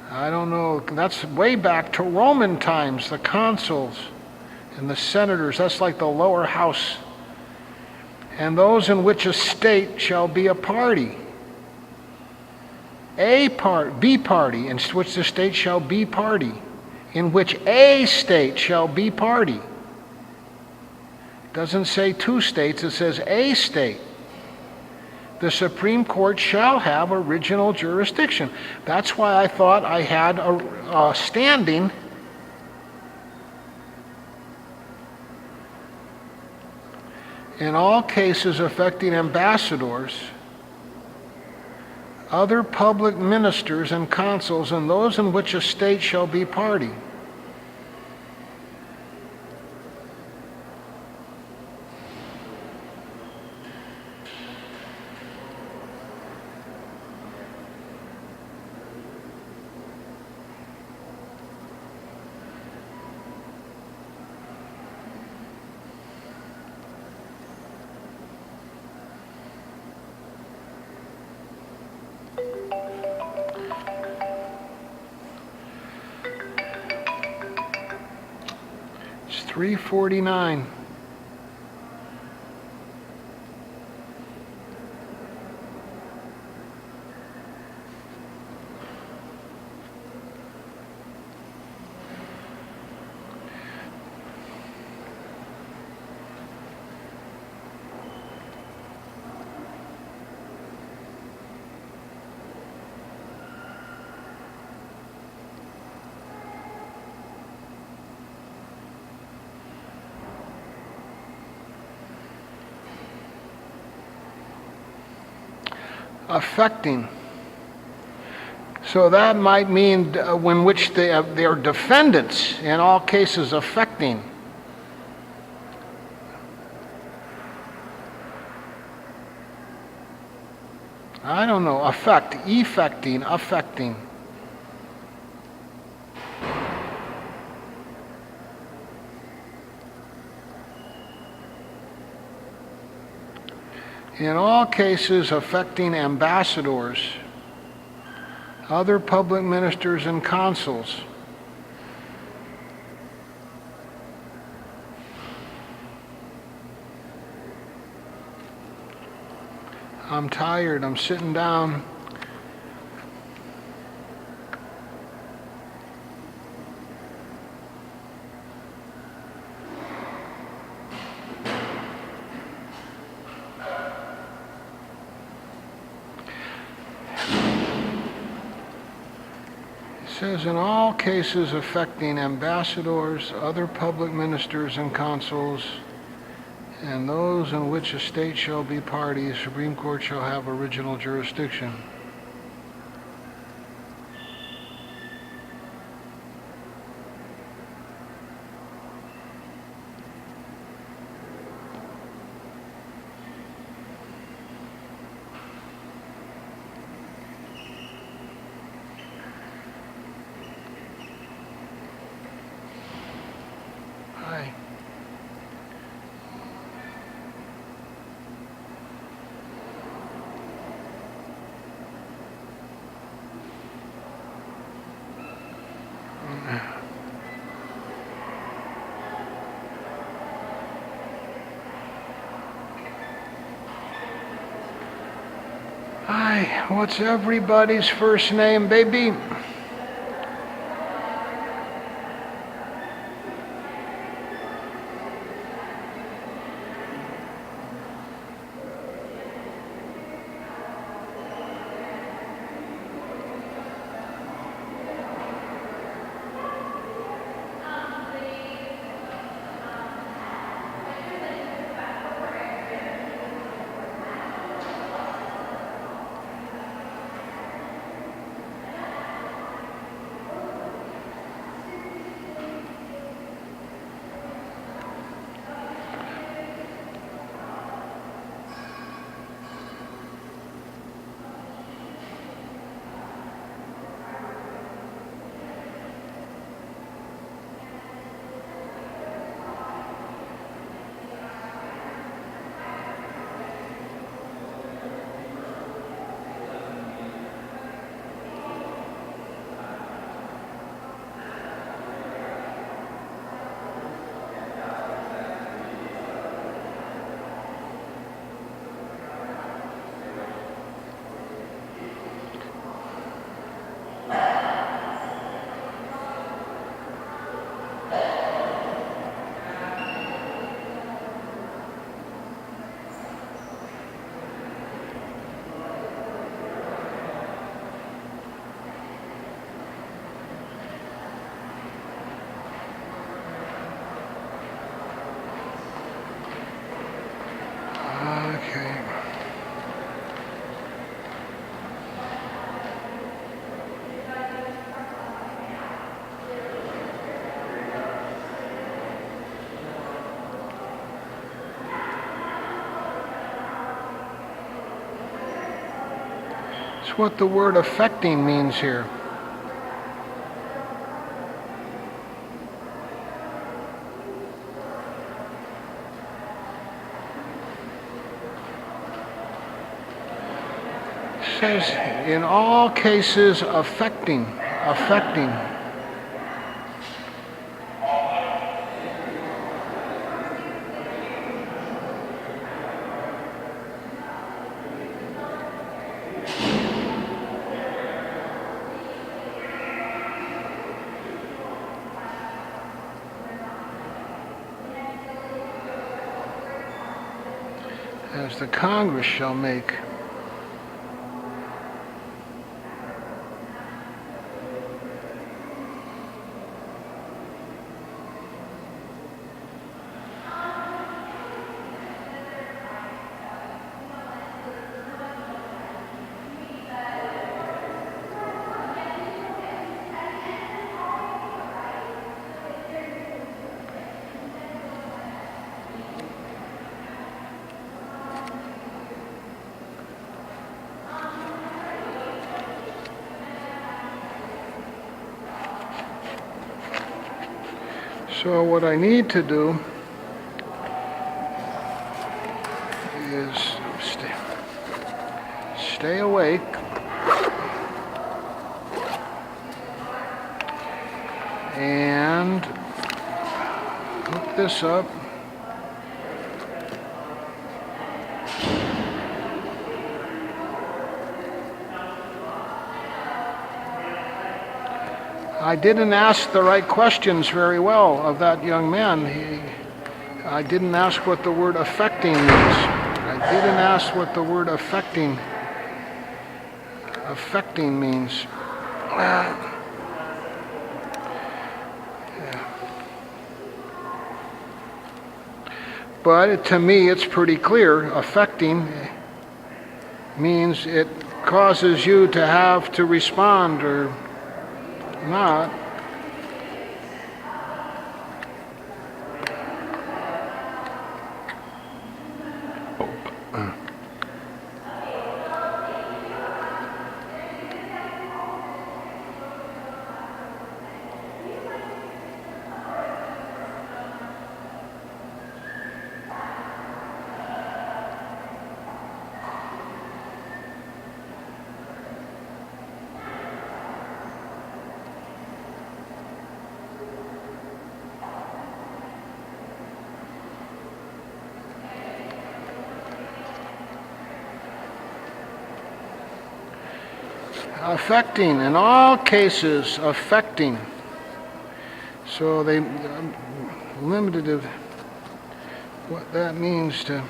I don't know, that's way back to Roman times, the consuls and the senators. That's like the lower house. And those in which a state shall be a party. Be party, in which the state shall be party. In which a state shall be party. Doesn't say two states, it says a state. the Supreme Court shall have original jurisdiction. That's why I thought I had a standing. In all cases affecting ambassadors, other public ministers and consuls, and those in which a state shall be party. It's 349. Affecting. So that might mean when which they are defendants, in all cases affecting. I don't know, effecting. In all cases affecting ambassadors, other public ministers and consuls. I'm tired, I'm sitting down. It says in all cases affecting ambassadors, other public ministers and consuls, and those in which a state shall be party, the Supreme Court shall have original jurisdiction. Hi. Hi, what's everybody's first name, baby? That's what the word affecting means here. It says, in all cases affecting. As the Congress shall make. So what I need to do is stay awake and hook this up. I didn't ask the right questions very well of that young man. I didn't ask what the word affecting means. I didn't ask what the word affecting means. But to me, it's pretty clear. Affecting means it causes you to have to respond or not. Affecting, in all cases, affecting. So they limited of what that means to.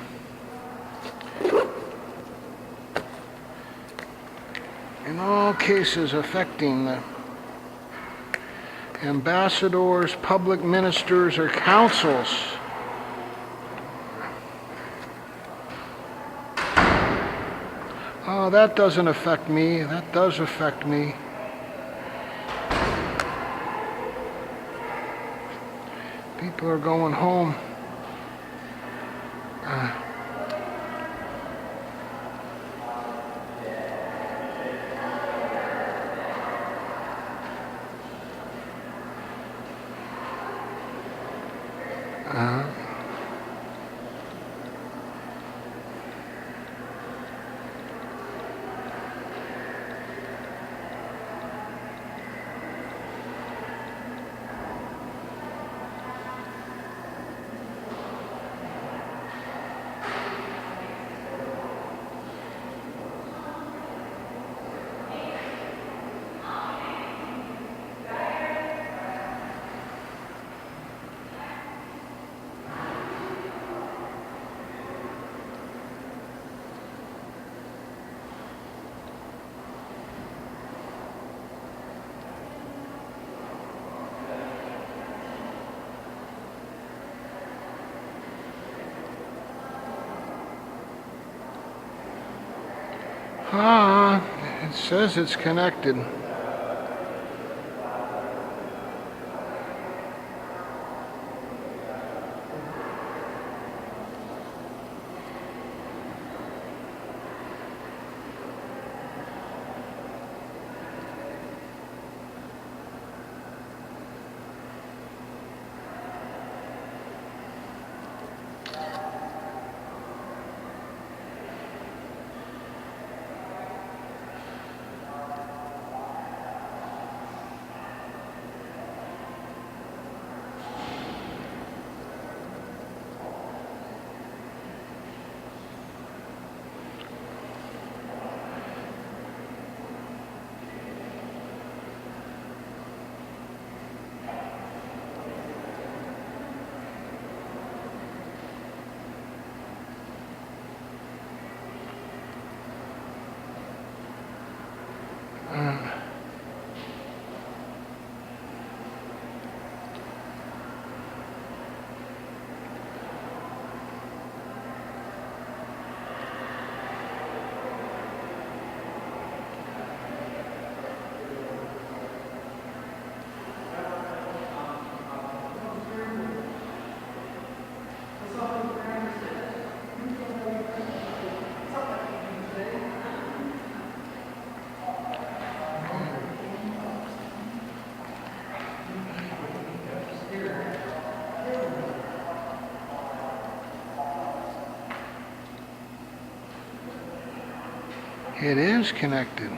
In all cases affecting the ambassadors, public ministers, or councils. Oh, that doesn't affect me. That does affect me. People are going home. It says it's connected. It is connected.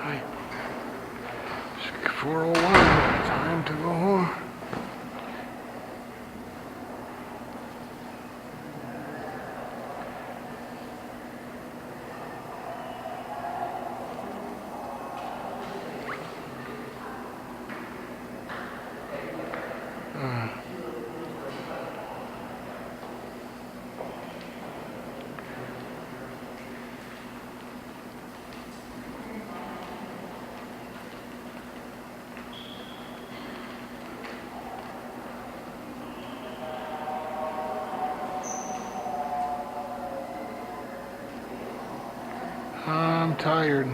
Hi. It's 4:01. Time to go home. I'm tired.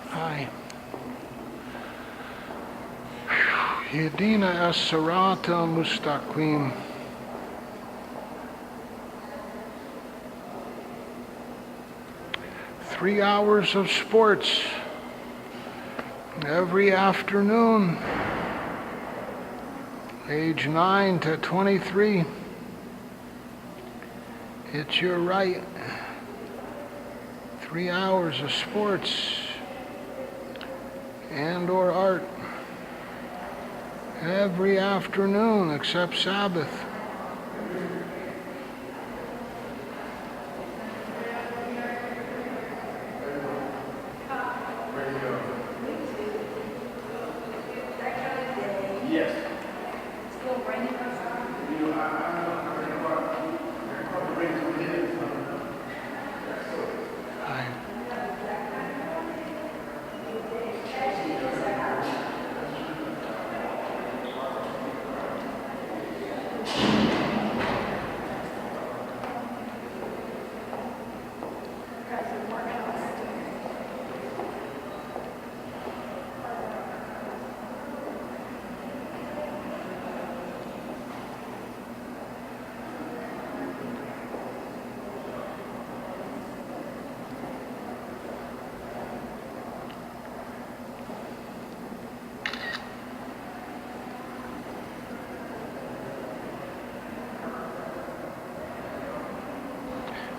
Hi. Yedina as-sirata mustaqim. Three hours of sports every afternoon, age 9 to 23. It's your right. 3 hours of sports and or art every afternoon except Sabbath.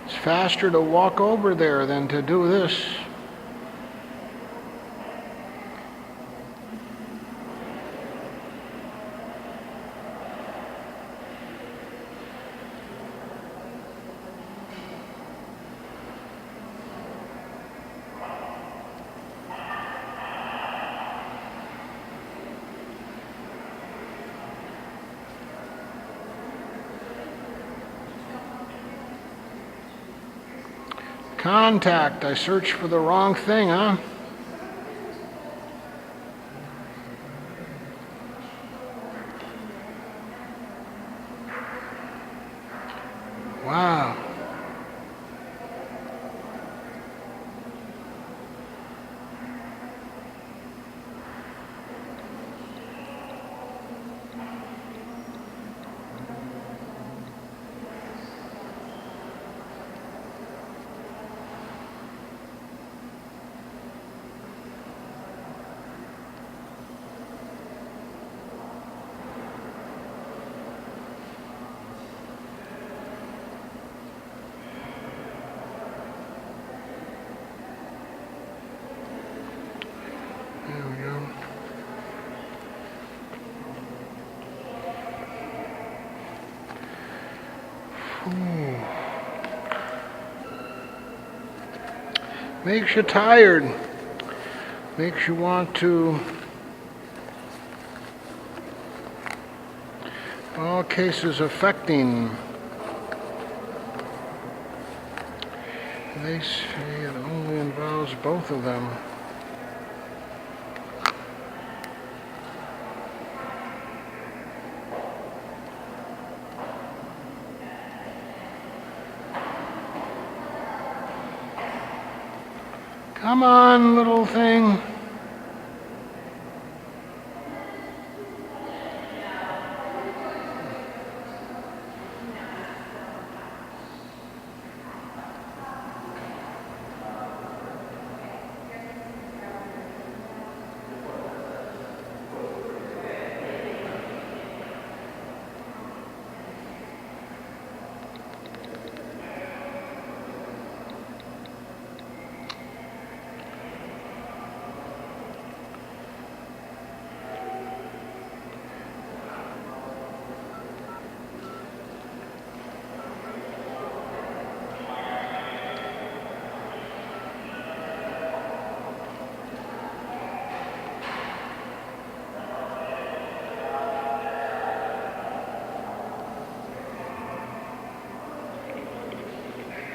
It's faster to walk over there than to do this. Contact. I searched for the wrong thing, huh? Wow. Makes you tired. Makes you want to. All cases affecting. They say it only involves both of them. Come on, little thing.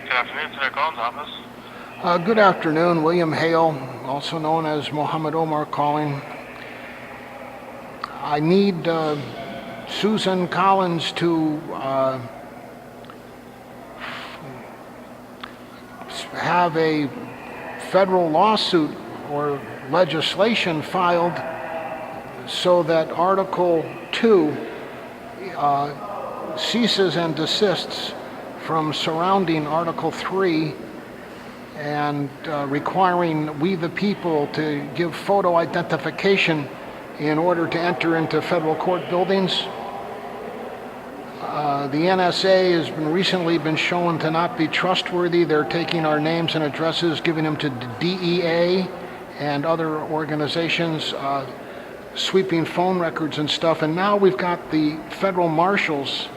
Good afternoon, Senator Collins' office. Good afternoon, William Hale, also known as Mohammed Omar, calling. I need Susan Collins to have a federal lawsuit or legislation filed so that Article 2 ceases and desists from surrounding Article 3 and requiring we the people to give photo identification in order to enter into federal court buildings. The NSA has recently been shown to not be trustworthy. They're taking our names and addresses, giving them to DEA and other organizations, sweeping phone records and stuff. And now we've got the federal marshals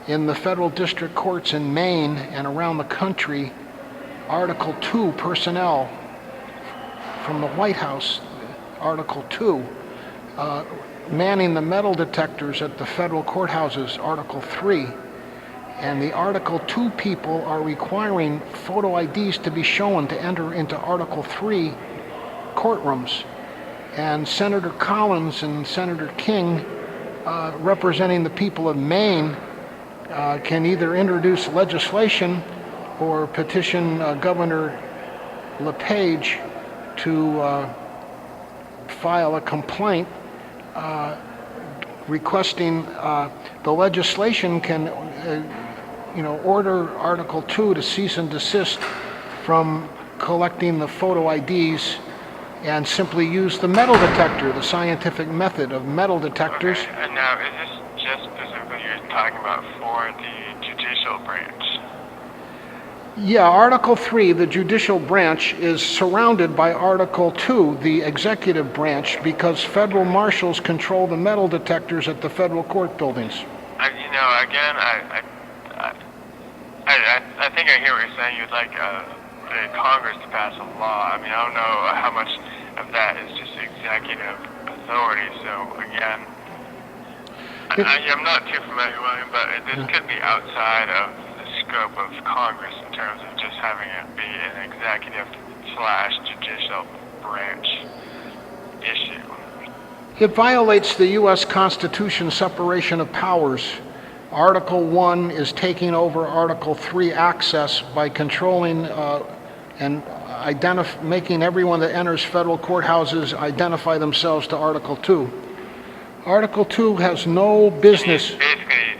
in the federal district courts in Maine and around the country, Article 2 personnel from the White House, Article 2, manning the metal detectors at the federal courthouses, Article 3. And the Article 2 people are requiring photo IDs to be shown to enter into Article 3 courtrooms. And Senator Collins and Senator King, representing the people of Maine, can either introduce legislation or petition Governor LePage to file a complaint requesting the legislation can order Article 2 to cease and desist from collecting the photo IDs and simply use the metal detector, the scientific method of metal detectors. Okay. And now, is this just specifically you're talking about for the judicial branch? Yeah, Article 3, the judicial branch, is surrounded by Article 2, the executive branch, because federal marshals control the metal detectors at the federal court buildings. I think I hear what you're saying. You'd like the Congress to pass a law. I mean, I don't know how much of that is just executive authority. So again, I'm not too familiar, William, but this could be outside of the scope of Congress in terms of just having it be an executive/judicial branch issue. It violates the U.S. Constitution separation of powers. Article 1 is taking over Article 3 access by controlling and making everyone that enters federal courthouses identify themselves to Article 2. Article 2 has no business. Basically,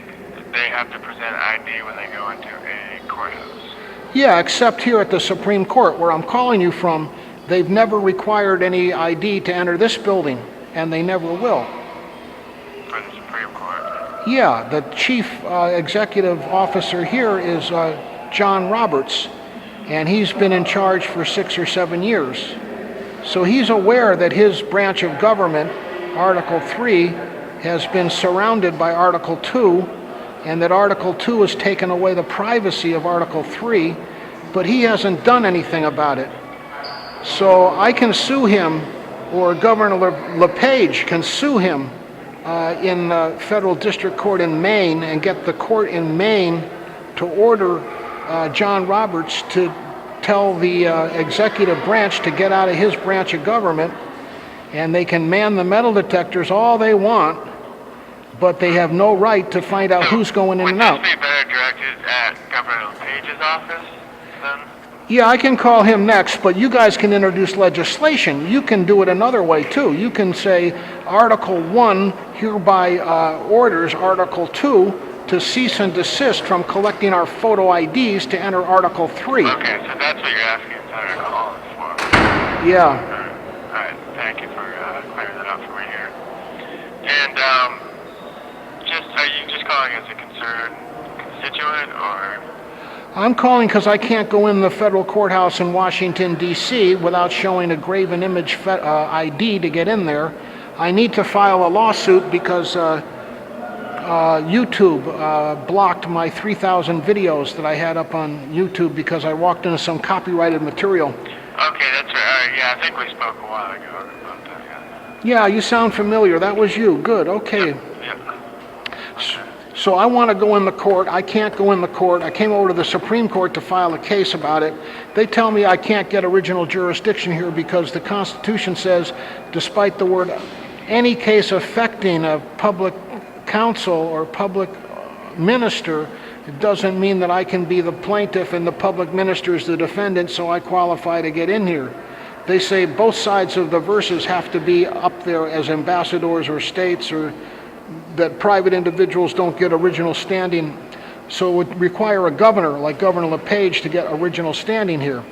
they have to present ID when they go into a courthouse. Yeah, except here at the Supreme Court, where I'm calling you from, they've never required any ID to enter this building, and they never will. For the Supreme Court. Yeah, the chief executive officer here is John Roberts, and he's been in charge for 6 or 7 years. So he's aware that his branch of government, Article 3, has been surrounded by Article 2, and that Article 2 has taken away the privacy of Article 3, but he hasn't done anything about it. So I can sue him, or Governor LePage can sue him in federal district court in Maine and get the court in Maine to order John Roberts to tell the executive branch to get out of his branch of government, and they can man the metal detectors all they want, but they have no right to find out who's going in and out. Would this be better directed at Governor LePage's office then? Yeah, I can call him next, but you guys can introduce legislation. You can do it another way too. You can say Article 1 hereby orders Article 2 to cease and desist from collecting our photo IDs to enter Article 3. Okay, so that's what you're asking Senator Collins for. Yeah. All right, thank you for clearing that up for me here. And are you just calling as a concerned constituent, or? I'm calling because I can't go in the federal courthouse in Washington, D.C. without showing a graven image ID to get in there. I need to file a lawsuit because YouTube blocked my 3,000 videos that I had up on YouTube because I walked into some copyrighted material. Okay, that's right. All right, yeah, I think we spoke a while ago about that. Yeah, you sound familiar. That was you. Good. Okay. Yeah. So I want to go in the court. I can't go in the court. I came over to the Supreme Court to file a case about it. They tell me I can't get original jurisdiction here because the Constitution says, despite the word any case affecting a public counsel or public minister, it doesn't mean that I can be the plaintiff and the public minister is the defendant, so I qualify to get in here. They say both sides of the verses have to be up there as ambassadors or states, or that private individuals don't get original standing. So it would require a governor, like Governor LePage, to get original standing here.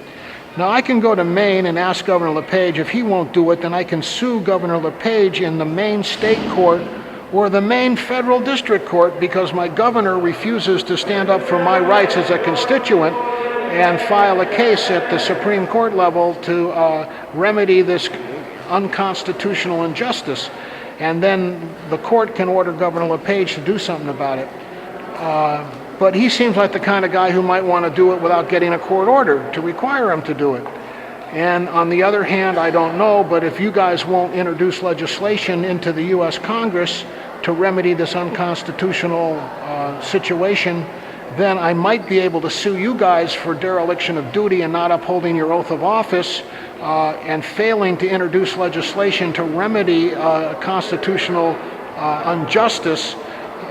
Now I can go to Maine and ask Governor LePage. If he won't do it, then I can sue Governor LePage in the Maine State Court or the Maine Federal District Court because my governor refuses to stand up for my rights as a constituent and file a case at the Supreme Court level to remedy this unconstitutional injustice. And then the court can order Governor LePage to do something about it. But he seems like the kind of guy who might want to do it without getting a court order to require him to do it. And on the other hand, I don't know, but if you guys won't introduce legislation into the U.S. Congress to remedy this unconstitutional situation, then I might be able to sue you guys for dereliction of duty and not upholding your oath of office and failing to introduce legislation to remedy constitutional injustice.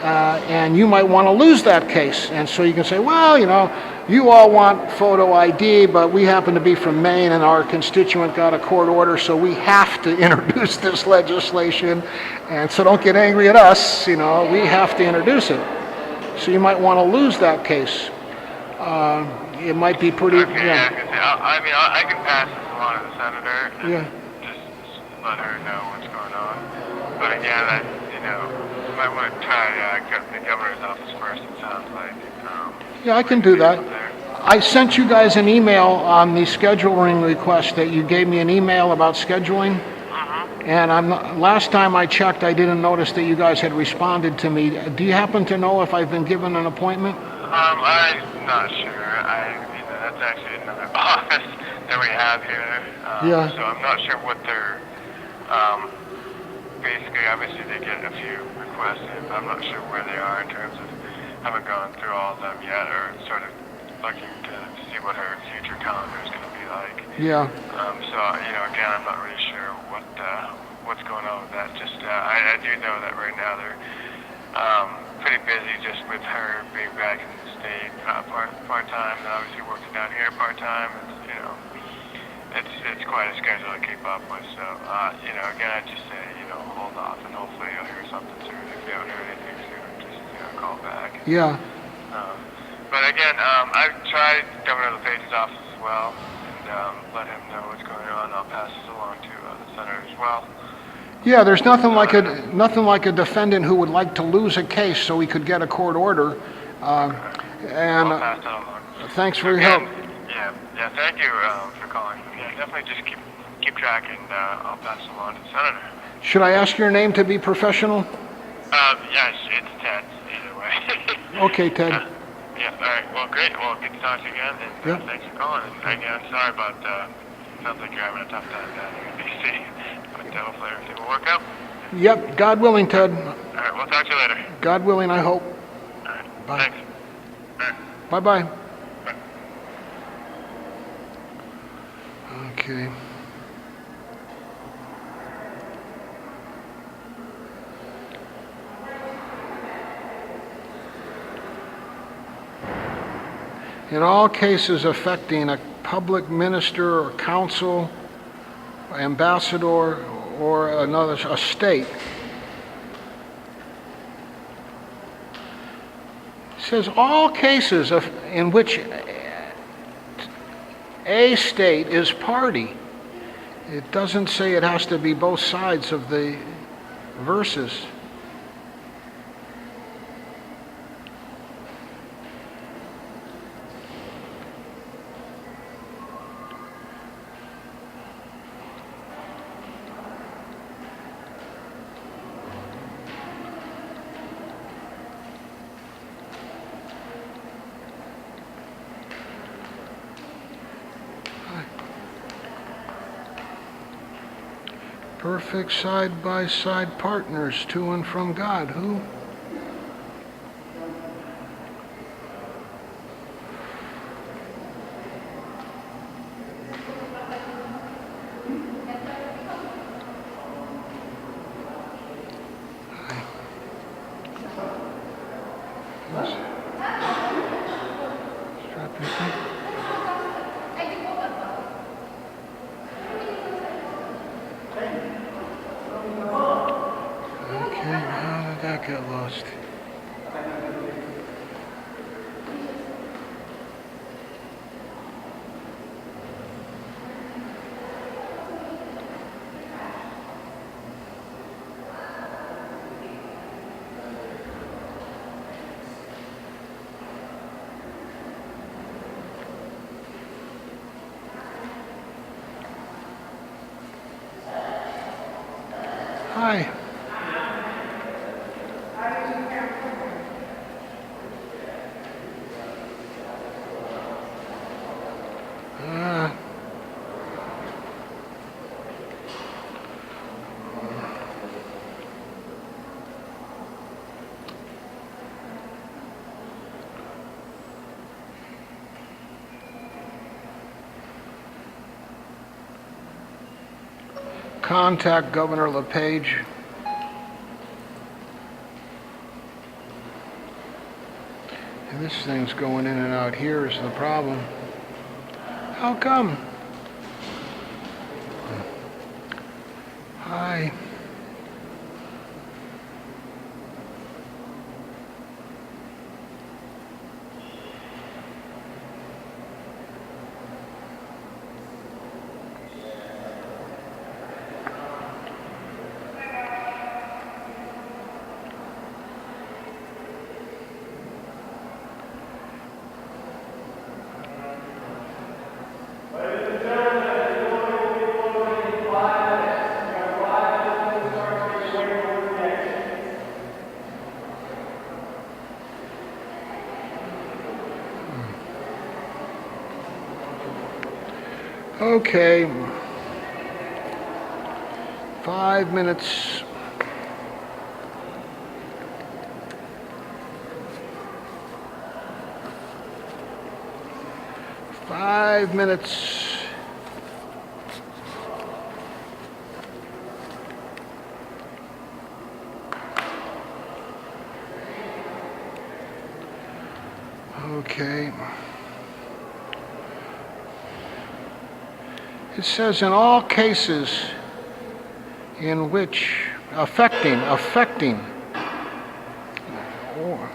And you might want to lose that case. And so you can say, well, you know, you all want photo ID, but we happen to be from Maine and our constituent got a court order, so we have to introduce this legislation. And so don't get angry at us, you know, we have to introduce it. So you might want to lose that case. It might be pretty, Okay, yeah. I mean, I can pass this along to the senator and Yeah. just let her know what's going on. But again, you might want to try the governor's office first, it sounds like. Yeah, I can do that. There. I sent you guys an email on the scheduling request that you gave me an email about scheduling. And last time I checked, I didn't notice that you guys had responded to me. Do you happen to know if I've been given an appointment? I'm not sure. That's actually another office that we have here. Yeah. So I'm not sure what they're, basically, obviously they get a few requests in, but I'm not sure where they are in terms of, haven't gone through all of them yet, or sort of looking to see what her future calendar is going to be like. Yeah. So, again, I'm not really sure what's going on with that. Just, I do know that right now they're pretty busy just with her being back in the state part-time, and obviously working down here part-time. It's quite a schedule to keep up with. So, again, I'd just say, hold off, and hopefully you'll hear something soon. If you haven't heard anything soon, just, call back. Yeah. But again, I've tried Governor LePage's office as well, and let him know what's going on. I'll pass this along to the senator as well. Yeah, there's nothing like a defendant who would like to lose a case so he could get a court order. And I'll pass that along. thanks for your help. Yeah, thank you for calling. Yeah, definitely just keep track, and I'll pass it along to the senator. Should I ask your name to be professional? Yes, it's Ted, either way. Okay, Ted. Yeah, all right. Well, great. Well, good to talk to you again, and Yep. thanks for calling. And again, sorry about, sounds like you're having a tough time down here in D.C., but hopefully everything will work out. Yep, God willing, Ted. All right, we'll talk to you later. God willing, I hope. All right, Bye. thanks. All right. Bye-bye. Bye. Okay. In all cases affecting a public minister or council, ambassador, or a state. It says all cases in which a state is party. It doesn't say it has to be both sides of the verses. Perfect side-by-side partners to and from God. Who? Okay, how did that get lost? Hi. Uh, Contact Governor LePage. And this thing's going in and out here is the problem. How come? Hi. Okay. 5 minutes. Five minutes. Okay. It says in all cases in which affecting, or